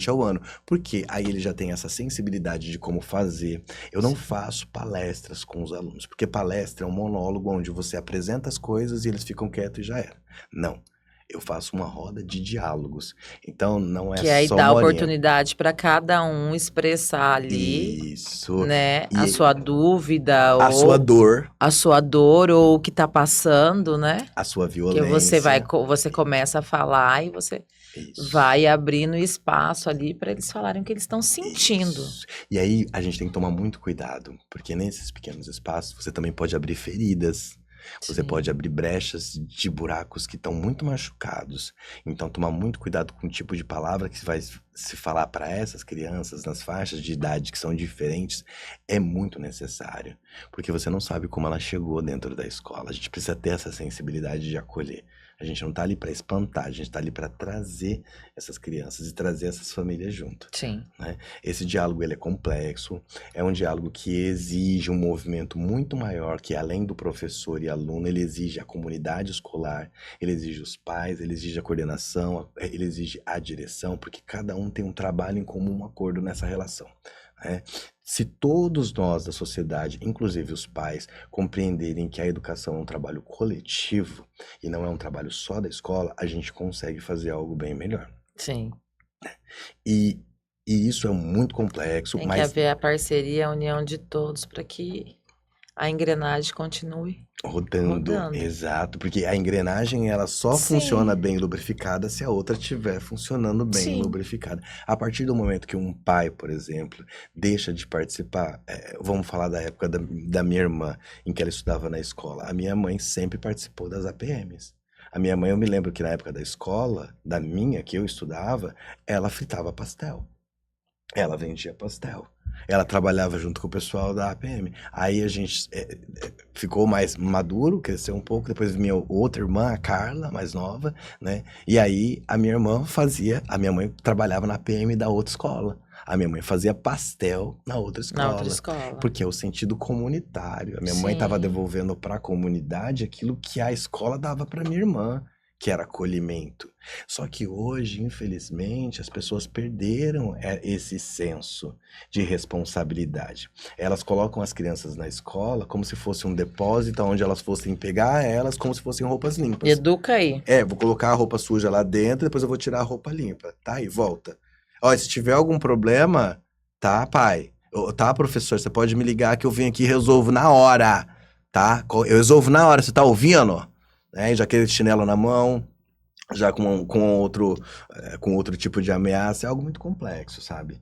o ano. Porque aí ele já tem essa sensibilidade de como fazer. Eu não faço palestras com os alunos, porque palestra é um monólogo onde você apresenta as coisas e eles ficam quietos e já era. Não. Eu faço uma roda de diálogos. Então, não é só que aí dá oportunidade para cada um expressar ali, né, a sua dúvida, a sua dor. A sua dor, ou o que tá passando, né? A sua violência. Que você começa a falar e você vai abrindo espaço ali para eles falarem o que eles estão sentindo. Isso. E aí, a gente tem que tomar muito cuidado, porque nesses pequenos espaços, você também pode abrir feridas. Você pode abrir brechas de buracos que estão muito machucados. Então, tomar muito cuidado com o tipo de palavra que vai se falar para essas crianças nas faixas de idade que são diferentes é muito necessário. Porque você não sabe como ela chegou dentro da escola. A gente precisa ter essa sensibilidade de acolher. A gente não tá ali para espantar, a gente tá ali para trazer essas crianças e trazer essas famílias junto. Sim. Né? Esse diálogo, ele é complexo, é um diálogo que exige um movimento muito maior, que além do professor e aluno, ele exige a comunidade escolar, ele exige os pais, ele exige a coordenação, ele exige a direção, porque cada um tem um trabalho em comum, um acordo nessa relação. Né? Se todos nós da sociedade, inclusive os pais, compreenderem que a educação é um trabalho coletivo e não é um trabalho só da escola, a gente consegue fazer algo bem melhor. Sim. E isso é muito complexo. Tem que haver a parceria, a união de todos para que a engrenagem continue Rodando, rodando. exato, porque a engrenagem ela só funciona Sim, bem lubrificada se a outra estiver funcionando bem sim. lubrificada. A partir do momento que um pai, por exemplo, deixa de participar, vamos falar da época da minha irmã, em que ela estudava na escola. A minha mãe sempre participou das APMs. A minha mãe, eu me lembro que na época da escola, da minha, que eu estudava, ela fritava pastel. Ela vendia pastel. Ela trabalhava junto com o pessoal da APM. Aí a gente ficou mais maduro, cresceu um pouco. Depois minha outra irmã, a Carla, mais nova, né? E aí a minha irmã fazia. A minha mãe trabalhava na APM da outra escola. A minha mãe fazia pastel na outra Na outra escola. escola. Porque é o sentido comunitário. A minha mãe estava Sim. devolvendo para a comunidade aquilo que a escola dava para minha irmã, que era acolhimento. Só que hoje, infelizmente, as pessoas perderam esse senso de responsabilidade. Elas colocam as crianças na escola como se fosse um depósito onde elas fossem pegar elas como se fossem roupas limpas. Educa aí. Vou colocar a roupa suja lá dentro, depois eu vou tirar a roupa limpa, tá? E volta. Ó, se tiver algum problema, tá, pai? Tá, professor, você pode me ligar que eu venho aqui e resolvo na hora, tá? Eu resolvo na hora, você tá ouvindo? Né? Já aquele chinelo na mão, já com outro tipo de ameaça, é algo muito complexo, sabe?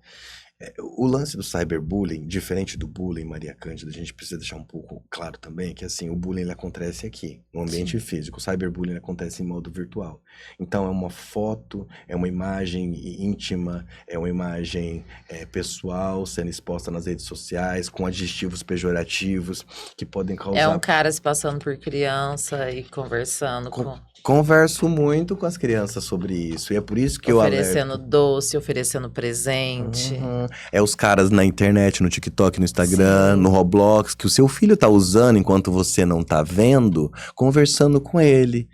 O lance do cyberbullying, diferente do bullying, Maria Cândida, a gente precisa deixar um pouco claro também que assim, o bullying ele acontece aqui, no ambiente Sim. físico, o cyberbullying ele acontece em modo virtual. Então é uma foto, é uma imagem íntima, é uma imagem pessoal sendo exposta nas redes sociais, com adjetivos pejorativos que podem É um causar. cara se passando por criança e conversando com, Converso muito com as crianças sobre isso, e é por isso que eu oferecendo alerto. doce, oferecendo presente. Uhum. É os caras na internet, no TikTok, no Instagram, no Sim. Roblox, que o seu filho tá usando enquanto você não tá vendo, conversando com ele.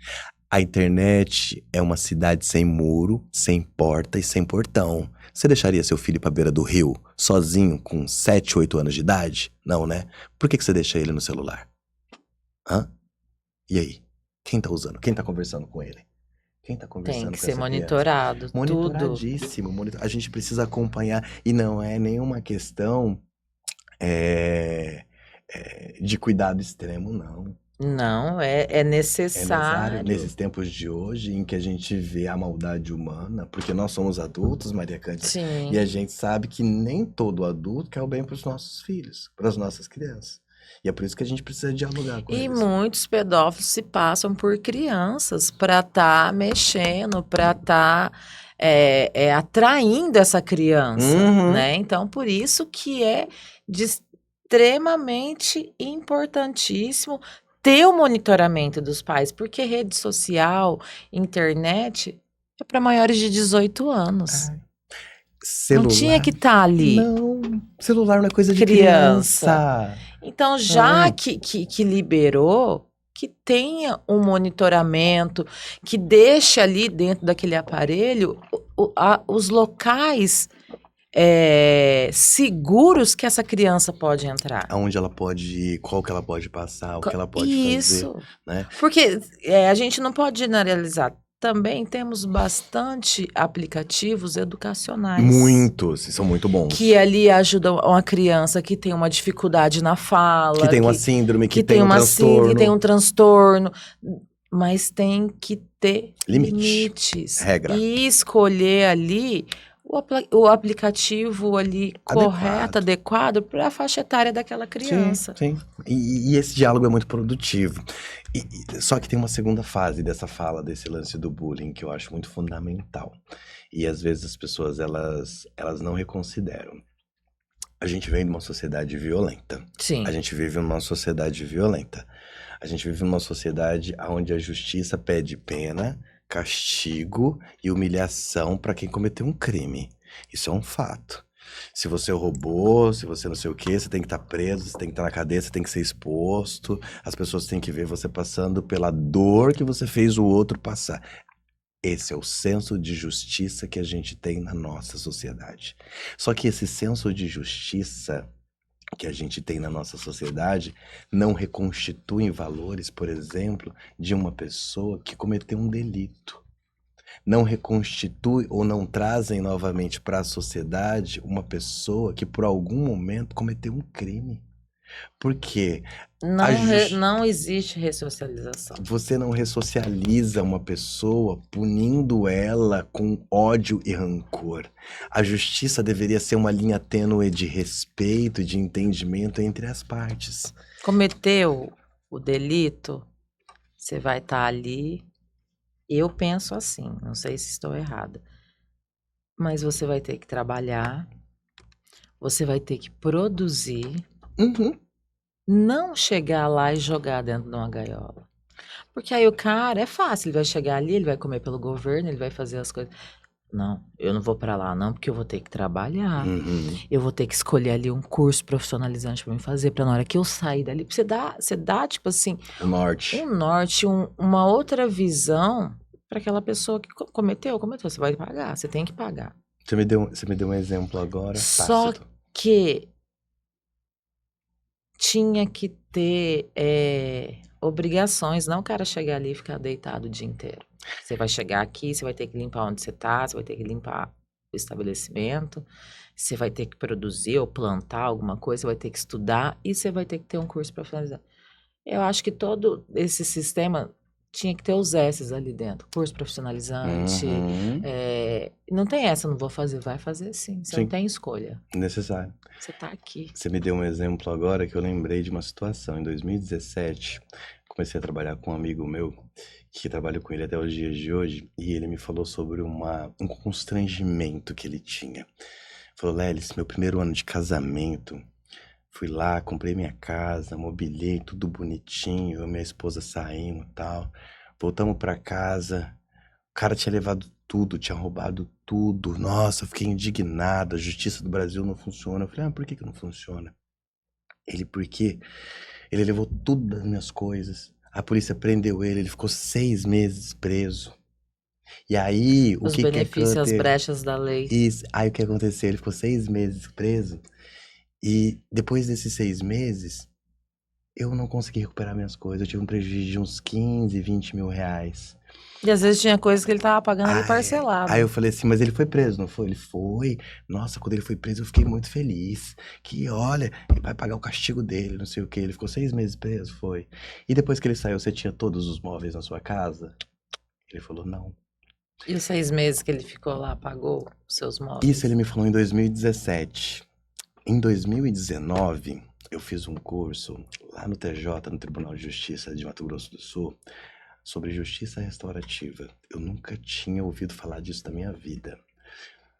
A internet é uma cidade sem muro, sem porta e sem portão. Você deixaria seu filho pra beira do rio, sozinho, com 7, 8 anos de idade? Não, né? Por que você deixa ele no celular? Hã? E aí? Quem tá usando? Quem tá conversando com ele? Quem tá Tem conversando que com ser essa criança? monitorado, tudo. Monitoradíssimo. A gente precisa acompanhar. E não é nenhuma questão é, de cuidado extremo, não. Não, é É necessário, necessário. nesses tempos de hoje, em que a gente vê a maldade humana, porque nós somos adultos, Maria Cândida, e a Sim. gente sabe que nem todo adulto quer o bem para os nossos filhos, para as nossas crianças. E é por isso que a gente precisa dialogar com E eles. muitos pedófilos se passam por crianças para estar mexendo, para estar atraindo essa criança, Uhum. né? Então, por isso que é de extremamente importantíssimo ter o monitoramento dos pais, porque rede social, internet é para maiores de 18 anos. Ai, Não tinha celular? que estar ali, Não, celular não é coisa de criança. criança. Então, já Não. que liberou, que tenha um monitoramento, que deixe ali dentro daquele aparelho os locais seguros que essa criança pode entrar. Aonde ela pode ir, qual que ela pode passar, o que ela pode fazer, Isso. né? Porque a gente não pode generalizar. Também temos bastante aplicativos educacionais Muitos, e são muito que bons. ali ajudam uma criança que tem uma dificuldade na Que fala, tem uma síndrome, que que tem tem um uma síndrome, que tem transtorno. um transtorno, mas tem que ter Limite. limites Regra. e escolher ali o aplicativo ali correto, Adequado. adequado para a faixa etária daquela Sim, criança. sim. E esse diálogo é muito produtivo. Só que tem uma segunda fase dessa fala, desse lance do bullying, que eu acho muito fundamental. E às vezes as pessoas, elas não reconsideram. A gente vem de uma sociedade violenta. Sim, A gente vive numa sociedade violenta. A gente vive numa sociedade onde a justiça pede pena, castigo e humilhação para quem cometeu um crime. Isso é um fato. Se você roubou, se você não sei o quê, você tem que estar preso, você tem que estar na cadeia, você tem que ser exposto. As pessoas têm que ver você passando pela dor que você fez o outro passar. Esse é o senso de justiça que a gente tem na nossa sociedade. Só que esse senso de justiça que a gente tem na nossa sociedade não reconstitui valores, por exemplo, de uma pessoa que cometeu um delito. Não reconstitui ou não trazem novamente para a sociedade uma pessoa que por algum momento cometeu um crime. Porque Não existe ressocialização. você não ressocializa uma pessoa punindo ela com ódio e rancor. A justiça deveria ser uma linha tênue de respeito e de entendimento entre as partes. Cometeu o delito, você vai estar ali. Eu penso assim, não sei se estou errada, mas você vai ter que trabalhar, você vai ter que produzir, Uhum. não chegar lá e jogar dentro de uma gaiola. Porque aí o cara é fácil, ele vai chegar ali, ele vai comer pelo governo, ele vai fazer as coisas. Não, eu não vou pra lá não, porque eu vou ter que trabalhar. Uhum. Eu vou ter que escolher ali um curso profissionalizante pra me fazer, pra na hora que eu sair dali, você dá tipo assim, O norte. um norte, uma outra visão pra aquela pessoa que cometeu, você vai pagar, você tem que pagar. Você me deu um exemplo agora, Só tácito. que tinha que ter obrigações, não o cara chegar ali e ficar deitado o dia inteiro. Você vai chegar aqui, você vai ter que limpar onde você tá, você vai ter que limpar o estabelecimento, você vai ter que produzir ou plantar alguma coisa, você vai ter que estudar e você vai ter que ter um curso para finalizar. Eu acho que todo esse sistema tinha que ter os S's ali dentro. Curso profissionalizante. Uhum. Não tem essa, não vou fazer. Vai fazer sim. Você não Sim, tem escolha. necessário. Você tá aqui. Você me deu um exemplo agora que eu lembrei de uma situação. Em 2017, comecei a trabalhar com um amigo meu, que trabalho com ele até os dias de hoje, e ele me falou sobre um constrangimento que ele tinha. Falou, Lelis, meu primeiro ano de casamento, fui lá, comprei minha casa, mobiliei tudo bonitinho, eu e minha esposa saímos e tal. Voltamos pra casa, o cara tinha levado tudo, tinha roubado tudo. Nossa, eu fiquei indignado, a justiça do Brasil não funciona. Eu falei, por que não funciona? Porque ele levou tudo das minhas coisas. A polícia prendeu ele ficou 6 meses preso. E aí, o Os que que benefícios, as aconteceu? brechas da lei. Aí o que aconteceu? Ele ficou 6 meses preso. E depois desses 6 meses, eu não consegui recuperar minhas coisas. Eu tive um prejuízo de uns 15, 20 mil reais. E às vezes tinha coisas que ele tava pagando ali Aí eu parcelado. falei assim, mas ele foi preso, não foi? Ele foi. Nossa, quando ele foi preso, eu fiquei muito feliz. Que olha, ele vai pagar o castigo dele, não sei o quê. Ele ficou 6 meses preso, foi. E depois que ele saiu, você tinha todos os móveis na sua casa? Ele falou, não. E os 6 meses que ele ficou lá, pagou os seus Isso ele móveis? me falou em 2017. Em 2019, eu fiz um curso lá no TJ, no Tribunal de Justiça de Mato Grosso do Sul, sobre justiça restaurativa. Eu nunca tinha ouvido falar disso na minha vida.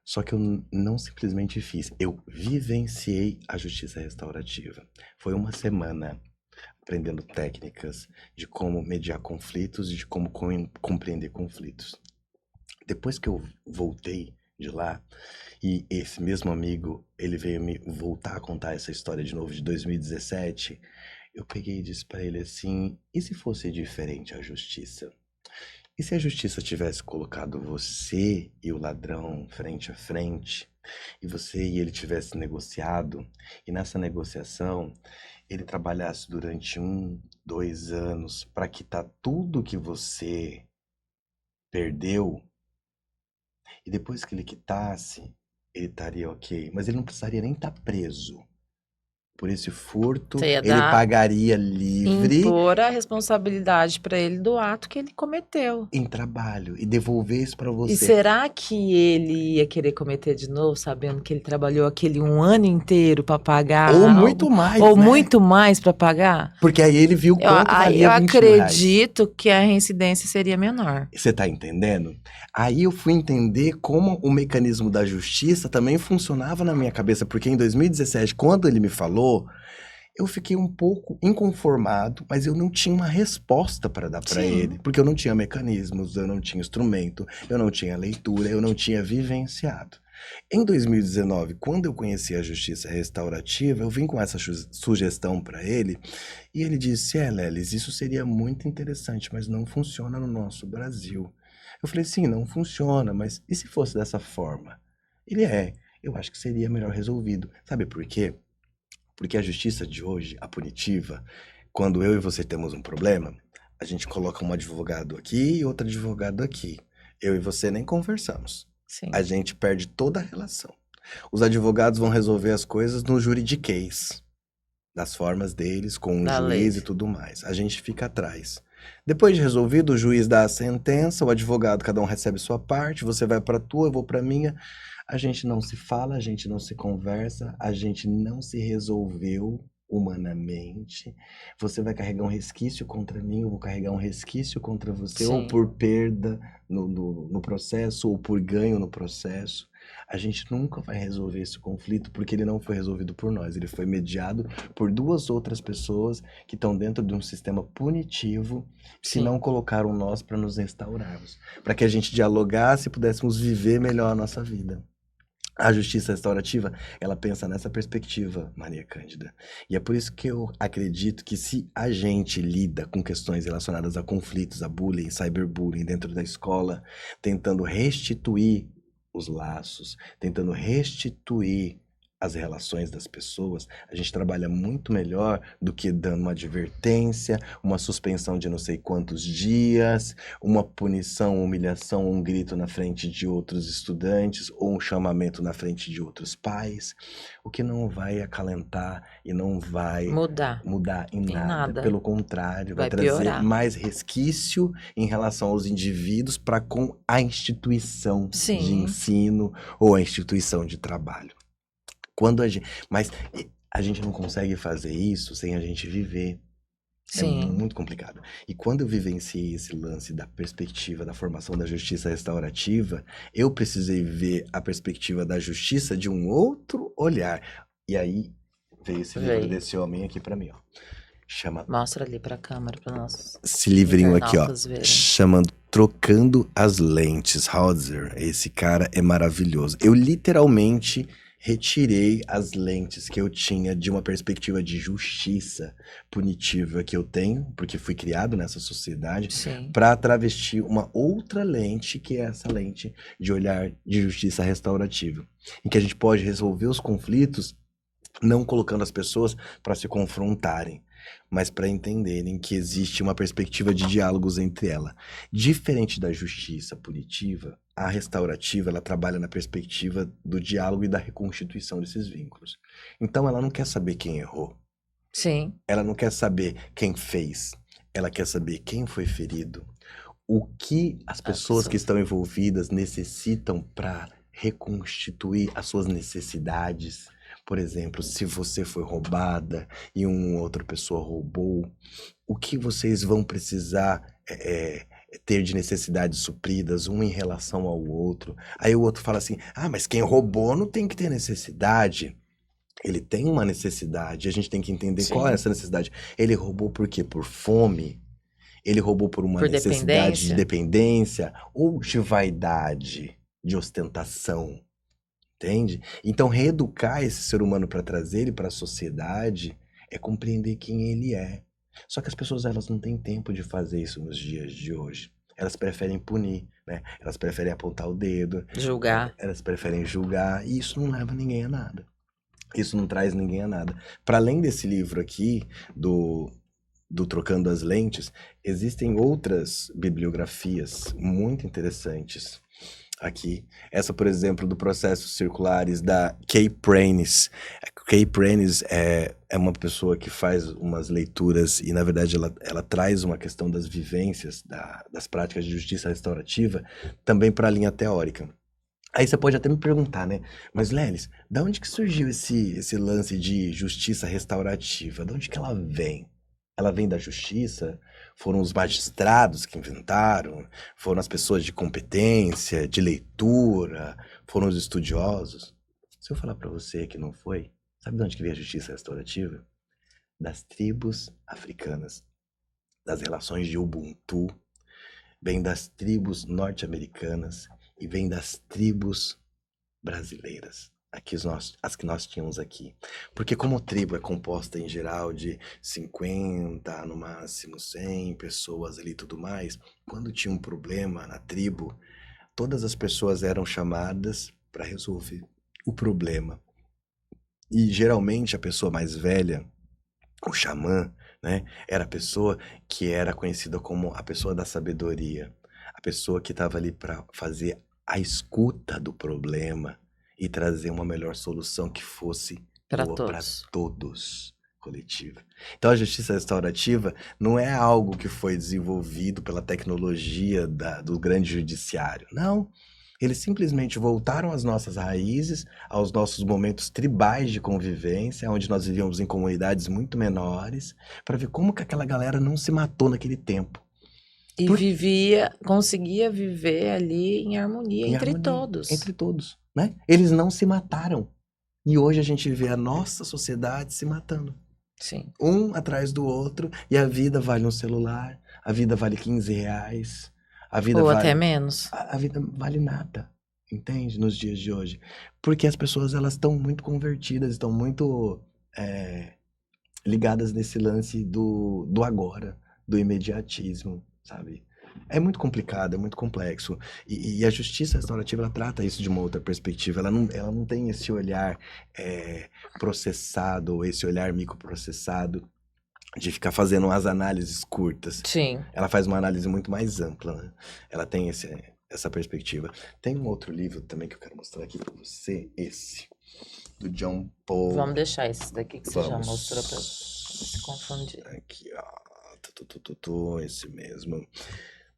Só que eu não simplesmente fiz, eu vivenciei a justiça restaurativa. Foi uma semana aprendendo técnicas de como mediar conflitos e de como compreender conflitos. Depois que eu voltei de lá, e esse mesmo amigo, ele veio me voltar a contar essa história de novo de 2017, eu peguei e disse pra ele assim, e se fosse diferente a justiça? E se a justiça tivesse colocado você e o ladrão frente a frente, e você e ele tivesse negociado, e nessa negociação ele trabalhasse durante 1, 2 anos para quitar tudo que você perdeu, e depois que ele quitasse, ele estaria ok, mas ele não precisaria nem estar preso. Por esse furto, Você ia ele dar, pagaria livre impor a responsabilidade para ele do ato que ele cometeu. em trabalho e devolver isso para E você. será que ele ia querer cometer de novo, sabendo que ele trabalhou aquele um ano inteiro para pagar Ou algo, muito mais, ou né? muito mais para pagar? Porque aí ele viu quanto valia Eu 20 mil reais. acredito que a reincidência seria menor. Você tá entendendo? Aí eu fui entender como o mecanismo da justiça também funcionava na minha cabeça, porque em 2017, quando ele me falou, eu fiquei um pouco inconformado, mas eu não tinha uma resposta para dar para Sim. ele, porque eu não tinha mecanismos, eu não tinha instrumento, eu não tinha leitura, eu não tinha vivenciado. Em 2019, quando eu conheci a justiça restaurativa, eu vim com essa sugestão para ele e ele disse: Lelis, isso seria muito interessante, mas não funciona no nosso Brasil. Eu falei: sim, não funciona, mas e se fosse dessa forma? Eu acho que seria melhor resolvido. Sabe por quê? Porque a justiça de hoje, a punitiva, quando eu e você temos um problema, a gente coloca um advogado aqui e outro advogado aqui. Eu e você nem conversamos. Sim. A gente perde toda a relação. Os advogados vão resolver as coisas no juridiquês. das formas deles, com o Da juiz lei. e tudo mais. A gente fica atrás. Depois de resolvido, o juiz dá a sentença, o advogado, cada um recebe sua parte, você vai para a tua, eu vou para a minha. A gente não se fala, a gente não se conversa, a gente não se resolveu humanamente. Você vai carregar um resquício contra mim, eu vou carregar um resquício contra você, ou Sim, por perda no processo, ou por ganho no processo. A gente nunca vai resolver esse conflito porque ele não foi resolvido por nós, ele foi mediado por duas outras pessoas que estão dentro de um sistema punitivo que não sim, colocaram nós para nos restaurarmos, para que a gente dialogasse e pudéssemos viver melhor a nossa vida. A justiça restaurativa, ela pensa nessa perspectiva, Maria Cândida. E é por isso que eu acredito que se a gente lida com questões relacionadas a conflitos, a bullying, cyberbullying dentro da escola, tentando restituir os laços, tentando restituir as relações das pessoas, a gente trabalha muito melhor do que dando uma advertência, uma suspensão de não sei quantos dias, uma punição, uma humilhação, um grito na frente de outros estudantes ou um chamamento na frente de outros pais, o que não vai acalentar e não vai mudar mudar em em nada. nada. Pelo contrário, vai Vai trazer piorar. mais resquício em relação aos indivíduos para com a instituição de Sim, ensino ou a instituição de trabalho. Quando a gente, mas a gente não consegue fazer isso sem a gente viver. É sim. muito complicado. E quando eu vivenciei esse lance da perspectiva da formação da justiça restaurativa, eu precisei ver a perspectiva da justiça de um outro olhar. E aí veio esse livro Veio. desse homem aqui pra mim, ó. Chama Mostra ali pra câmera, para nossos esse livrinho aqui, ó, internautas verem. chamando Trocando as Lentes, Hauser. Esse cara é maravilhoso. Eu literalmente retirei as lentes que eu tinha de uma perspectiva de justiça punitiva que eu tenho, porque fui criado nessa sociedade, Sim, para travestir uma outra lente, que é essa lente de olhar de justiça restaurativa, em que a gente pode resolver os conflitos não colocando as pessoas para se confrontarem, mas para entenderem que existe uma perspectiva de diálogos entre ela. Diferente da justiça punitiva, a restaurativa ela trabalha na perspectiva do diálogo e da reconstituição desses vínculos. Então ela não quer saber quem errou, sim. ela não quer saber quem fez, ela quer saber quem foi ferido, o que as As pessoas que pessoas. estão envolvidas necessitam para reconstituir as suas necessidades. Por exemplo, se você foi roubada e uma outra pessoa roubou, o que vocês vão precisar ter de necessidades supridas, um em relação ao outro. Aí o outro fala assim: ah, mas quem roubou não tem que ter necessidade. Ele tem uma necessidade, a gente tem que entender qual é Sim. essa necessidade. Ele roubou por quê? Por fome? Ele roubou por uma Por necessidade de dependência? dependência ou de vaidade, de ostentação, entende? Então, reeducar esse ser humano para trazer ele para a sociedade é compreender quem ele é. Só que as pessoas elas não têm tempo de fazer isso nos dias de hoje. Elas preferem punir, né? Elas preferem apontar o dedo, Julgar? elas preferem julgar, e isso não leva ninguém a nada. Isso não traz ninguém a nada. Para além desse livro aqui, do Trocando as Lentes, existem outras bibliografias muito interessantes aqui. Essa, por exemplo, do Processos Circulares, da Kay Pranis. Kay Pranis é uma pessoa que faz umas leituras e, na verdade, ela traz uma questão das vivências, das práticas de justiça restaurativa, também para a linha teórica. Aí você pode até me perguntar, né? Mas, Lelis, da onde que surgiu esse lance de justiça restaurativa? De onde que ela vem? Ela vem da justiça? Foram os magistrados que inventaram? Foram as pessoas de competência, de leitura? Foram os estudiosos? Se eu falar pra você que não foi, sabe de onde que veio a justiça restaurativa? Das tribos africanas, das relações de Ubuntu, vem das tribos norte-americanas e vem das tribos brasileiras. As que nós tínhamos aqui. Porque como tribo é composta em geral de 50, no máximo 100 pessoas ali e tudo mais, quando tinha um problema na tribo, todas as pessoas eram chamadas para resolver o problema. E geralmente a pessoa mais velha, o xamã, né, era a pessoa que era conhecida como a pessoa da sabedoria, a pessoa que estava ali para fazer a escuta do problema e trazer uma melhor solução que fosse Para boa para todos. todos. coletiva. Então a justiça restaurativa não é algo que foi desenvolvido pela tecnologia do grande judiciário. Não. Eles simplesmente voltaram às nossas raízes, aos nossos momentos tribais de convivência, onde nós vivíamos em comunidades muito menores, para ver como que aquela galera não se matou naquele tempo. E Por- conseguia viver ali em harmonia Em entre harmonia, todos. entre todos, né? Eles não se mataram. E hoje a gente vê a nossa sociedade se matando. Sim. Um atrás do outro, e a vida vale um celular, a vida vale R$ 15, a vida Ou até vale... menos. A vida vale nada, entende? Nos dias de hoje. Porque as pessoas, elas estão muito convertidas, estão muito ligadas nesse lance do agora, do imediatismo, sabe? É muito complicado, é muito complexo. E a justiça restaurativa, ela trata isso de uma outra perspectiva. Ela não tem esse olhar processado, esse olhar microprocessado de ficar fazendo umas análises curtas. Sim. Ela faz uma análise muito mais ampla, né? Ela tem essa perspectiva. Tem um outro livro também que eu quero mostrar aqui pra você, esse, do John Paul. Vamos deixar esse daqui que você já Vamos. mostrou pra se confundir. Aqui, ó. Esse mesmo.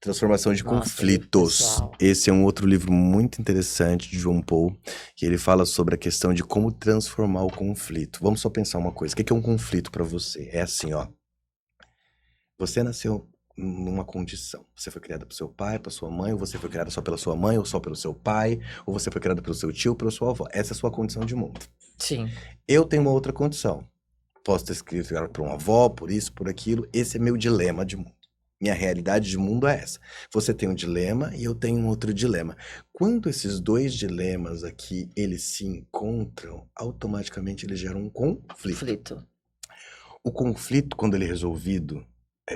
Transformação de Mostra ali pro conflitos. pessoal. Esse é um outro livro muito interessante de John Paul, que ele fala sobre a questão de como transformar o conflito. Vamos só pensar uma coisa. O que é um conflito pra você? É assim, ó. Você nasceu numa condição. Você foi criada pelo seu pai, pela sua mãe, ou você foi criada só pela sua mãe, ou só pelo seu pai, ou você foi criada pelo seu tio, ou pela sua avó. Essa é a sua condição de mundo. Sim. Eu tenho uma outra condição. Posso ter sido criado por uma avó, por isso, por aquilo. Esse é meu dilema de mundo. Minha realidade de mundo é essa. Você tem um dilema e eu tenho um outro dilema. Quando esses dois dilemas aqui, eles se encontram, automaticamente eles geram um conflito. O conflito, quando ele é resolvido,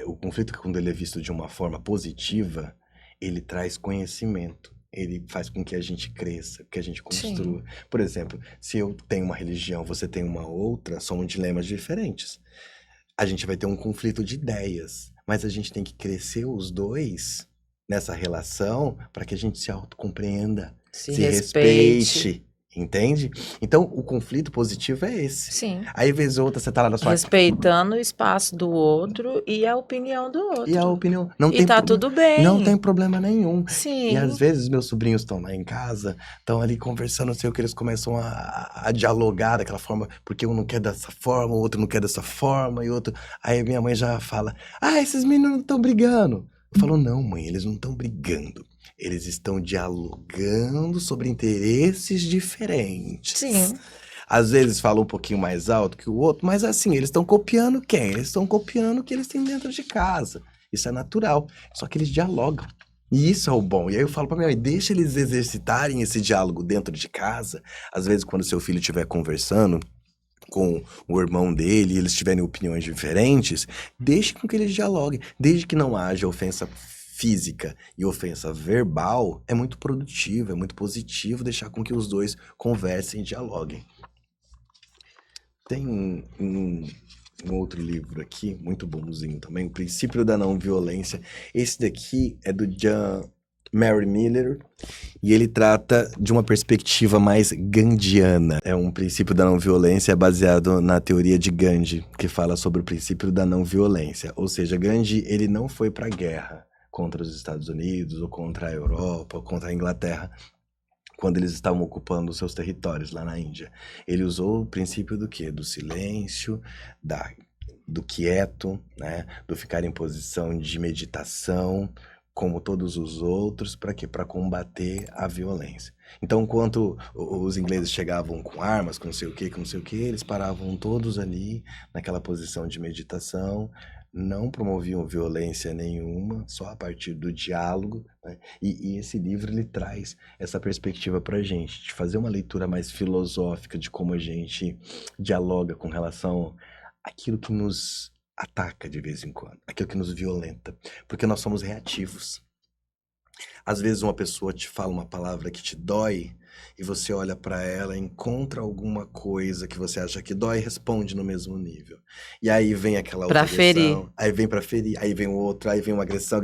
o conflito, quando ele é visto de uma forma positiva, ele traz conhecimento. Ele faz com que a gente cresça, que a gente construa. Por exemplo, se eu tenho uma religião, você tem uma outra, são dilemas diferentes. A gente vai ter um conflito de ideias, mas a gente tem que crescer os dois nessa relação para que a gente se autocompreenda, Se se respeite. respeite. Entende? Então, o conflito positivo é esse. Sim. Aí, vez ou outra, você tá lá na sua... Respeitando o espaço do outro e a opinião do outro. E a opinião... Não E tem tá problema, tudo bem. não tem problema nenhum. Sim. E às vezes meus sobrinhos estão lá em casa, estão ali conversando, não sei o que, eles começam a dialogar daquela forma, porque um não quer dessa forma, o outro não quer dessa forma, e outro... Aí minha mãe já fala, esses meninos não estão brigando. Eu falo, não, mãe, eles não estão brigando. Eles estão dialogando sobre interesses diferentes. Sim. Às vezes falam um pouquinho mais alto que o outro, mas assim, eles estão copiando quem? Eles estão copiando o que eles têm dentro de casa. Isso é natural. Só que eles dialogam. E isso é o bom. E aí eu falo pra minha mãe, deixa eles exercitarem esse diálogo dentro de casa. Às vezes, quando seu filho estiver conversando com o irmão dele e eles tiverem opiniões diferentes, deixe com que eles dialoguem. Desde que não haja ofensa física e ofensa verbal, é muito produtivo, é muito positivo deixar com que os dois conversem e dialoguem. Tem um outro livro aqui, muito bonzinho também, O Princípio da Não Violência. Esse daqui é do John Mary Miller, e ele trata de uma perspectiva mais gandhiana. É um princípio da não violência baseado na teoria de Gandhi, que fala sobre o princípio da não violência. Ou seja, Gandhi, ele não foi para a guerra contra os Estados Unidos, ou contra a Europa, ou contra a Inglaterra, quando eles estavam ocupando os seus territórios lá na Índia. Ele usou o princípio do quê? Do silêncio, do quieto, né? Do ficar em posição de meditação, como todos os outros, para quê? Para combater a violência. Então, enquanto os ingleses chegavam com armas, com não sei o que, eles paravam todos ali, naquela posição de meditação, não promoviam violência nenhuma, só a partir do diálogo, né? E esse livro, ele traz essa perspectiva pra gente, de fazer uma leitura mais filosófica de como a gente dialoga com relação àquilo que nos ataca de vez em quando, aquilo que nos violenta, porque nós somos reativos. Às vezes uma pessoa te fala uma palavra que te dói, e você olha pra ela, encontra alguma coisa que você acha que dói e responde no mesmo nível. E aí vem aquela outra Pra ferir. agressão, aí vem pra ferir, aí vem o outro, aí vem uma agressão.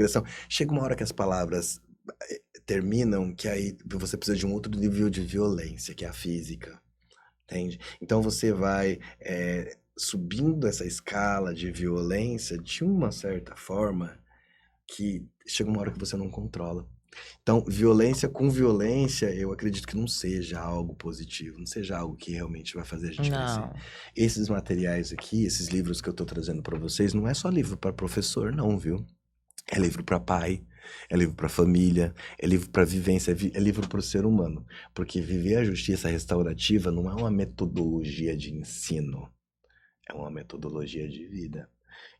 Chega uma hora que as palavras terminam, que aí você precisa de um outro nível de violência, que é a física. Entende? Então você vai subindo essa escala de violência de uma certa forma que chega uma hora que você não controla. Então, violência com violência, eu acredito que não seja algo positivo, não seja algo que realmente vai fazer a gente crescer. Não. Esses materiais aqui, esses livros que eu tô trazendo para vocês, não é só livro para professor, não, viu? É livro para pai, é livro para família, é livro para vivência, é livro para o ser humano. Porque viver a justiça restaurativa não é uma metodologia de ensino, é uma metodologia de vida.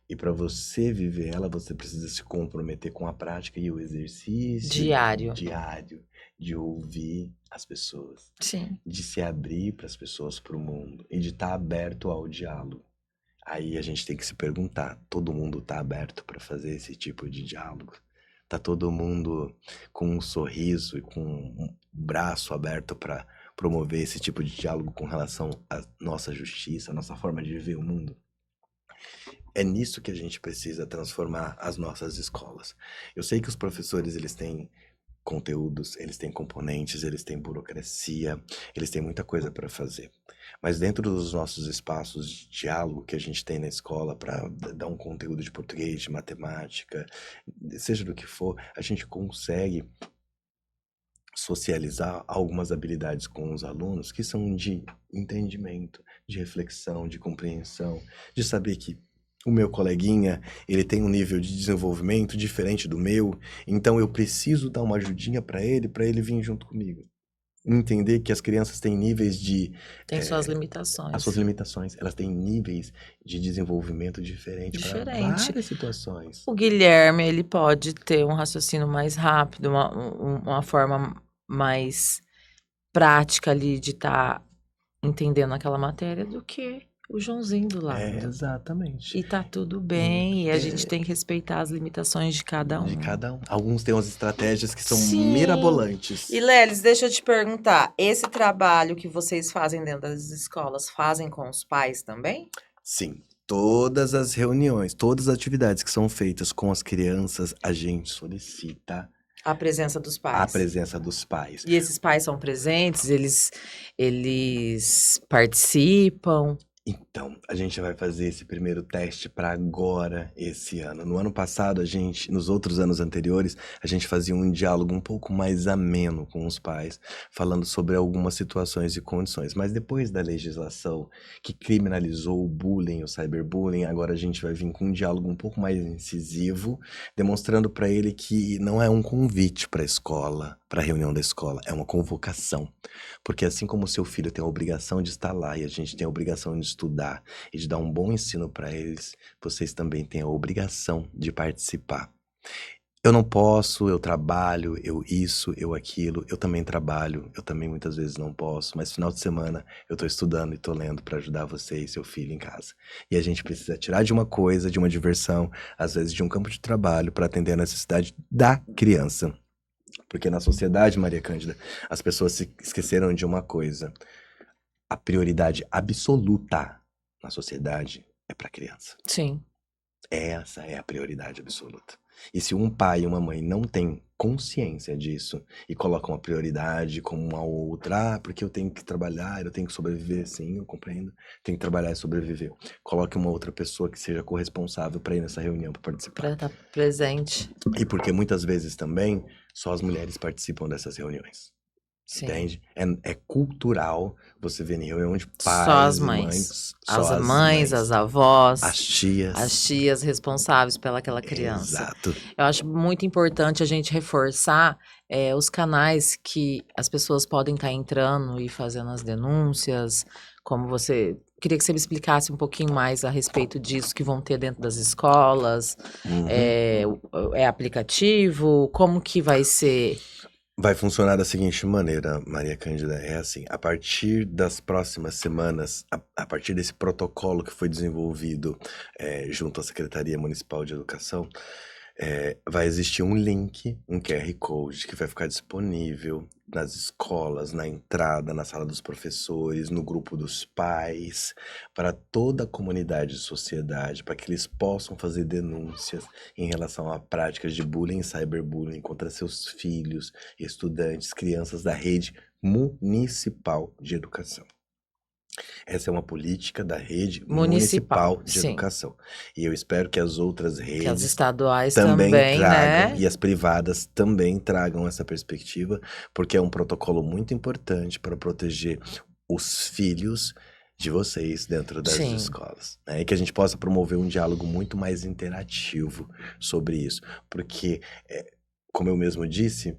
E para você viver ela, você precisa se comprometer com a prática e o exercício Diário. diário de ouvir as pessoas, Sim. de se abrir para as pessoas, para o mundo e de estar aberto ao diálogo. Aí a gente tem que se perguntar, todo mundo tá aberto para fazer esse tipo de diálogo? Tá todo mundo com um sorriso e com um braço aberto para promover esse tipo de diálogo com relação à nossa justiça, à nossa forma de viver o mundo? É nisso que a gente precisa transformar as nossas escolas. Eu sei que os professores, eles têm conteúdos, eles têm componentes, eles têm burocracia, eles têm muita coisa para fazer. Mas dentro dos nossos espaços de diálogo que a gente tem na escola para dar um conteúdo de português, de matemática, seja do que for, a gente consegue socializar algumas habilidades com os alunos que são de entendimento, de reflexão, de compreensão, de saber que o meu coleguinha, ele tem um nível de desenvolvimento diferente do meu, então eu preciso dar uma ajudinha para ele vir junto comigo. Entender que as crianças têm níveis de Tem suas as suas limitações. limitações, elas têm níveis de desenvolvimento diferente para Diferente. várias situações. O Guilherme, ele pode ter um raciocínio mais rápido, uma forma mais prática ali de estar entendendo aquela matéria do que o Joãozinho do lado. Exatamente. E tá tudo E bem, e a gente tem que respeitar as limitações de cada de um. cada um. Alguns têm umas estratégias que são Sim. mirabolantes. E Lelis, deixa eu te perguntar, esse trabalho que vocês fazem dentro das escolas, fazem com os pais também? Sim, todas as reuniões, todas as atividades que são feitas com as crianças, a gente solicita A presença dos a pais. presença dos pais. E esses pais são presentes, eles participam. Então, a gente vai fazer esse primeiro teste para agora, esse ano. No ano passado, nos outros anos anteriores, a gente fazia um diálogo um pouco mais ameno com os pais, falando sobre algumas situações e condições. Mas depois da legislação que criminalizou o bullying, o cyberbullying, agora a gente vai vir com um diálogo um pouco mais incisivo, demonstrando para ele que não é um convite para a escola, para a reunião da escola, é uma convocação. Porque assim como o seu filho tem a obrigação de estar lá e a gente tem a obrigação de estudar e de dar um bom ensino para eles, vocês também têm a obrigação de participar. Eu não posso, eu trabalho, eu isso, eu aquilo, eu também trabalho, eu também muitas vezes não posso, mas final de semana eu tô estudando e tô lendo para ajudar você e seu filho em casa. E a gente precisa tirar de uma coisa, de uma diversão, às vezes de um campo de trabalho para atender a necessidade da criança. Porque na sociedade, Maria Cândida, as pessoas se esqueceram de uma coisa. A prioridade absoluta na sociedade é para a criança. Sim. Essa é a prioridade absoluta. E se um pai e uma mãe não têm consciência disso e colocam a prioridade como uma outra, porque eu tenho que trabalhar, eu tenho que sobreviver, sim, eu compreendo, tenho que trabalhar e sobreviver. Coloque uma outra pessoa que seja corresponsável para ir nessa reunião, para participar. Para estar presente. E porque muitas vezes também só as mulheres participam dessas reuniões. Sim. Entende? É cultural você ver em reunião de pais Só as e mães. mães, As mães, as avós, as tias. as tias responsáveis pelaquela criança. Exato. Eu acho muito importante a gente reforçar os canais que as pessoas podem estar entrando e fazendo as denúncias, como você... Queria que você me explicasse um pouquinho mais a respeito disso que vão ter dentro das escolas. Uhum. É aplicativo? Como que vai ser? Vai funcionar da seguinte maneira, Maria Cândida, é assim, a partir das próximas semanas, a partir desse protocolo que foi desenvolvido junto à Secretaria Municipal de Educação, vai existir um link, um QR Code que vai ficar disponível nas escolas, na entrada, na sala dos professores, no grupo dos pais, para toda a comunidade e sociedade, para que eles possam fazer denúncias em relação a práticas de bullying e cyberbullying contra seus filhos, estudantes, crianças da rede municipal de educação. Essa é uma política da rede Municipal, municipal de sim. educação. E eu espero que as outras Que as redes estaduais também também, tragam, né? e as privadas também tragam essa perspectiva, porque é um protocolo muito importante para proteger os filhos de vocês dentro das Sim. escolas, né? E que a gente possa promover um diálogo muito mais interativo sobre isso, porque, como eu mesmo disse,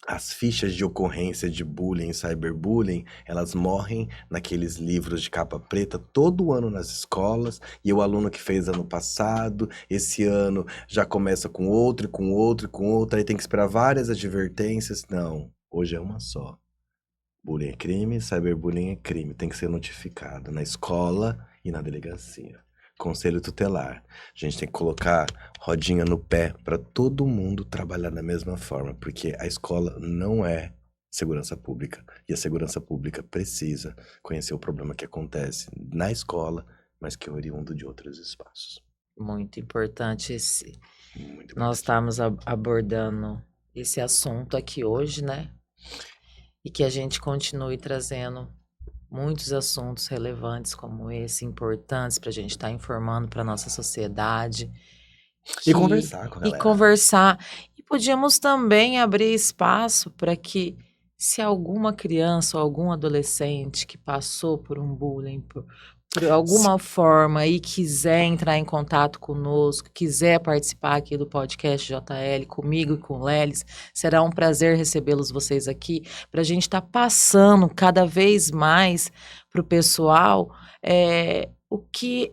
as fichas de ocorrência de bullying, cyberbullying, elas morrem naqueles livros de capa preta todo ano nas escolas, e o aluno que fez ano passado, esse ano já começa com outro, e com outro, e com outro, aí tem que esperar várias advertências. Não, hoje é uma só. Bullying é crime, cyberbullying é crime, tem que ser notificado na escola e na delegacia. Conselho tutelar. A gente tem que colocar rodinha no pé para todo mundo trabalhar da mesma forma, porque a escola não é segurança pública e a segurança pública precisa conhecer o problema que acontece na escola, mas que é oriundo de outros espaços. Muito importante esse. Muito Nós importante. estamos abordando esse assunto aqui hoje, né? E que a gente continue trazendo muitos assuntos relevantes como esse, importantes para a gente estar informando para nossa sociedade. E conversar com a E galera. conversar. E podíamos também abrir espaço para que, se alguma criança ou algum adolescente que passou por um bullying, por alguma forma e quiser entrar em contato conosco, quiser participar aqui do podcast JL comigo e com o Lelis, será um prazer recebê-los vocês aqui para a gente estar passando cada vez mais para o pessoal o que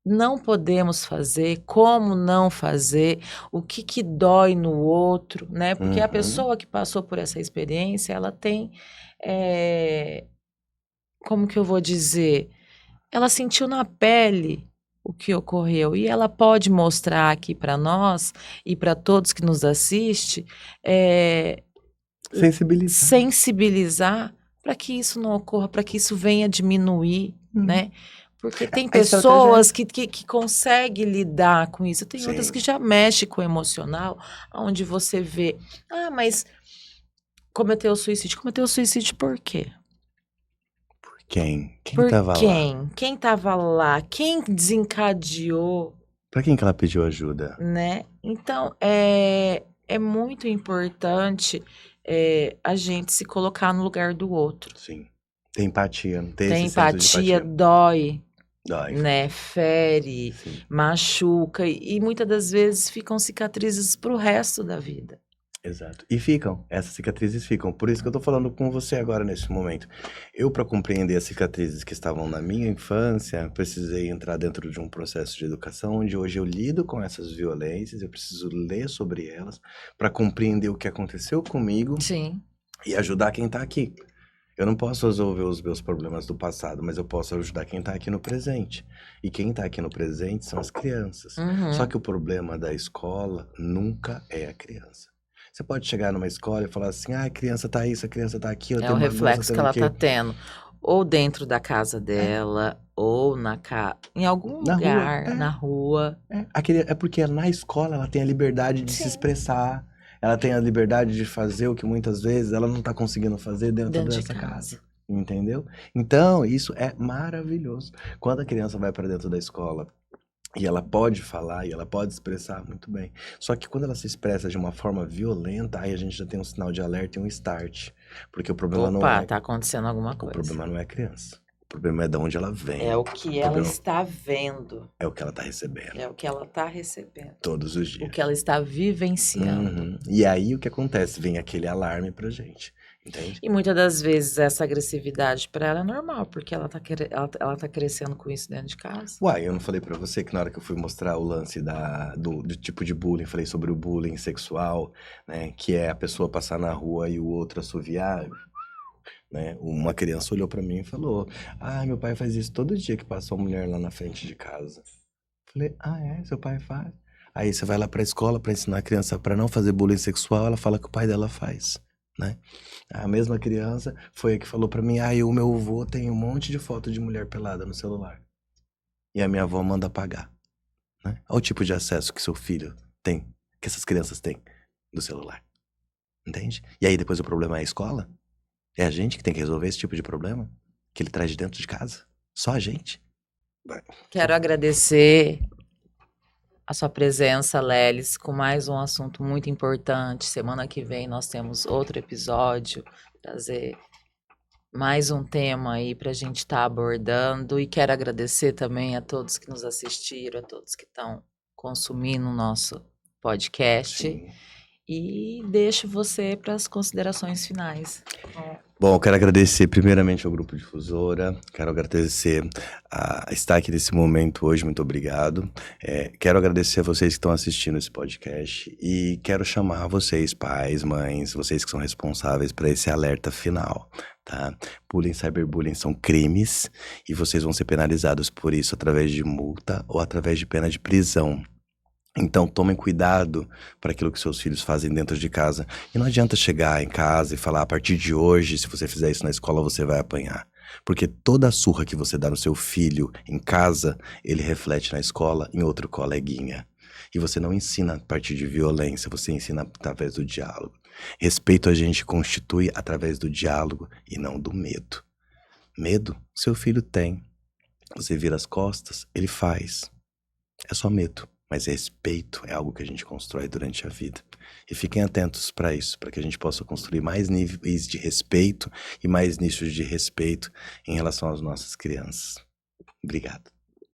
não podemos fazer, como não fazer, o que dói no outro, né? Porque a pessoa que passou por essa experiência, ela tem, como que eu vou dizer? Ela sentiu na pele o que ocorreu e ela pode mostrar aqui para nós e para todos que nos assistem, sensibilizar para que isso não ocorra, para que isso venha diminuir, né? Porque tem pessoas que conseguem lidar com isso, tem outras que já mexem com o emocional, onde você vê, mas cometeu suicídio. Cometeu suicídio por quê? Por quem? Quem Por tava lá? quem? Quem estava lá? Quem desencadeou? Pra quem que ela pediu ajuda? Né? Então, é muito importante a gente se colocar no lugar do outro. Sim. Ter empatia, ter Tem esse senso de empatia, empatia. dói, Dói. né? Fere, Sim. machuca e muitas das vezes ficam cicatrizes pro resto da vida. Exato. E ficam, essas cicatrizes ficam. Por isso que eu tô falando com você agora nesse momento. Eu, para compreender as cicatrizes que estavam na minha infância, precisei entrar dentro de um processo de educação onde hoje eu lido com essas violências, eu preciso ler sobre elas para compreender o que aconteceu comigo. Sim. E ajudar quem tá aqui. Eu não posso resolver os meus problemas do passado, mas eu posso ajudar quem tá aqui no presente. E quem tá aqui no presente são as crianças. Só que o problema da escola nunca é a criança. Você pode chegar numa escola e falar assim, a criança tá isso, a criança tá aqui, É o reflexo que ela tá tendo. Ou dentro da casa dela, ou em algum lugar, na rua. É porque na escola ela tem a liberdade de se expressar, ela tem a liberdade de fazer o que muitas vezes ela não tá conseguindo fazer dentro dessa casa. Entendeu? Então, isso é maravilhoso. Quando a criança vai para dentro da escola e ela pode falar e ela pode expressar muito bem. Só que quando ela se expressa de uma forma violenta, aí a gente já tem um sinal de alerta e um start. Porque o problema não é. Tá acontecendo alguma coisa. O problema não é a criança. O problema é de onde ela vem. É o que ela está vendo. É o que ela está recebendo. É o que ela está recebendo. Todos os dias. O que ela está vivenciando. E aí o que acontece? Vem aquele alarme pra gente. Entende? E muitas das vezes essa agressividade para ela é normal, porque ela tá crescendo com isso dentro de casa. Uai, eu não falei pra você que na hora que eu fui mostrar o lance do tipo de bullying, falei sobre o bullying sexual, né? Que é a pessoa passar na rua e o outro assoviar, né? Uma criança olhou pra mim e falou, meu pai faz isso todo dia que passa uma mulher lá na frente de casa. Falei, seu pai faz? Aí você vai lá pra escola pra ensinar a criança pra não fazer bullying sexual, ela fala que o pai dela faz. Né? A mesma criança foi a que falou pra mim, o meu avô tem um monte de foto de mulher pelada no celular. E a minha avó manda apagar. Né? Olha o tipo de acesso que seu filho tem, que essas crianças têm do celular. Entende? E aí depois o problema é a escola? É a gente que tem que resolver esse tipo de problema? que ele traz de dentro de casa? Só a gente? Quero agradecer a sua presença, Lelis, com mais um assunto muito importante. Semana que vem nós temos outro episódio, trazer mais um tema aí para a gente estar abordando. E quero agradecer também a todos que nos assistiram, a todos que estão consumindo o nosso podcast. Sim. E deixo você para as considerações finais. Bom, eu quero agradecer primeiramente ao Grupo Difusora, quero agradecer a estar aqui nesse momento hoje, muito obrigado. Quero agradecer a vocês que estão assistindo esse podcast e quero chamar vocês, pais, mães, vocês que são responsáveis para esse alerta final, tá? Bullying, cyberbullying são crimes e vocês vão ser penalizados por isso através de multa ou através de pena de prisão. Então, tomem cuidado para aquilo que seus filhos fazem dentro de casa. E não adianta chegar em casa e falar, a partir de hoje, se você fizer isso na escola, você vai apanhar. Porque toda a surra que você dá no seu filho em casa, ele reflete na escola em outro coleguinha. E você não ensina a partir de violência, você ensina através do diálogo. Respeito a gente constitui através do diálogo e não do medo. Medo, seu filho tem. Você vira as costas, ele faz. É só medo. Mas respeito é algo que a gente constrói durante a vida. E fiquem atentos para isso, para que a gente possa construir mais níveis de respeito e mais nichos de respeito em relação às nossas crianças. Obrigado.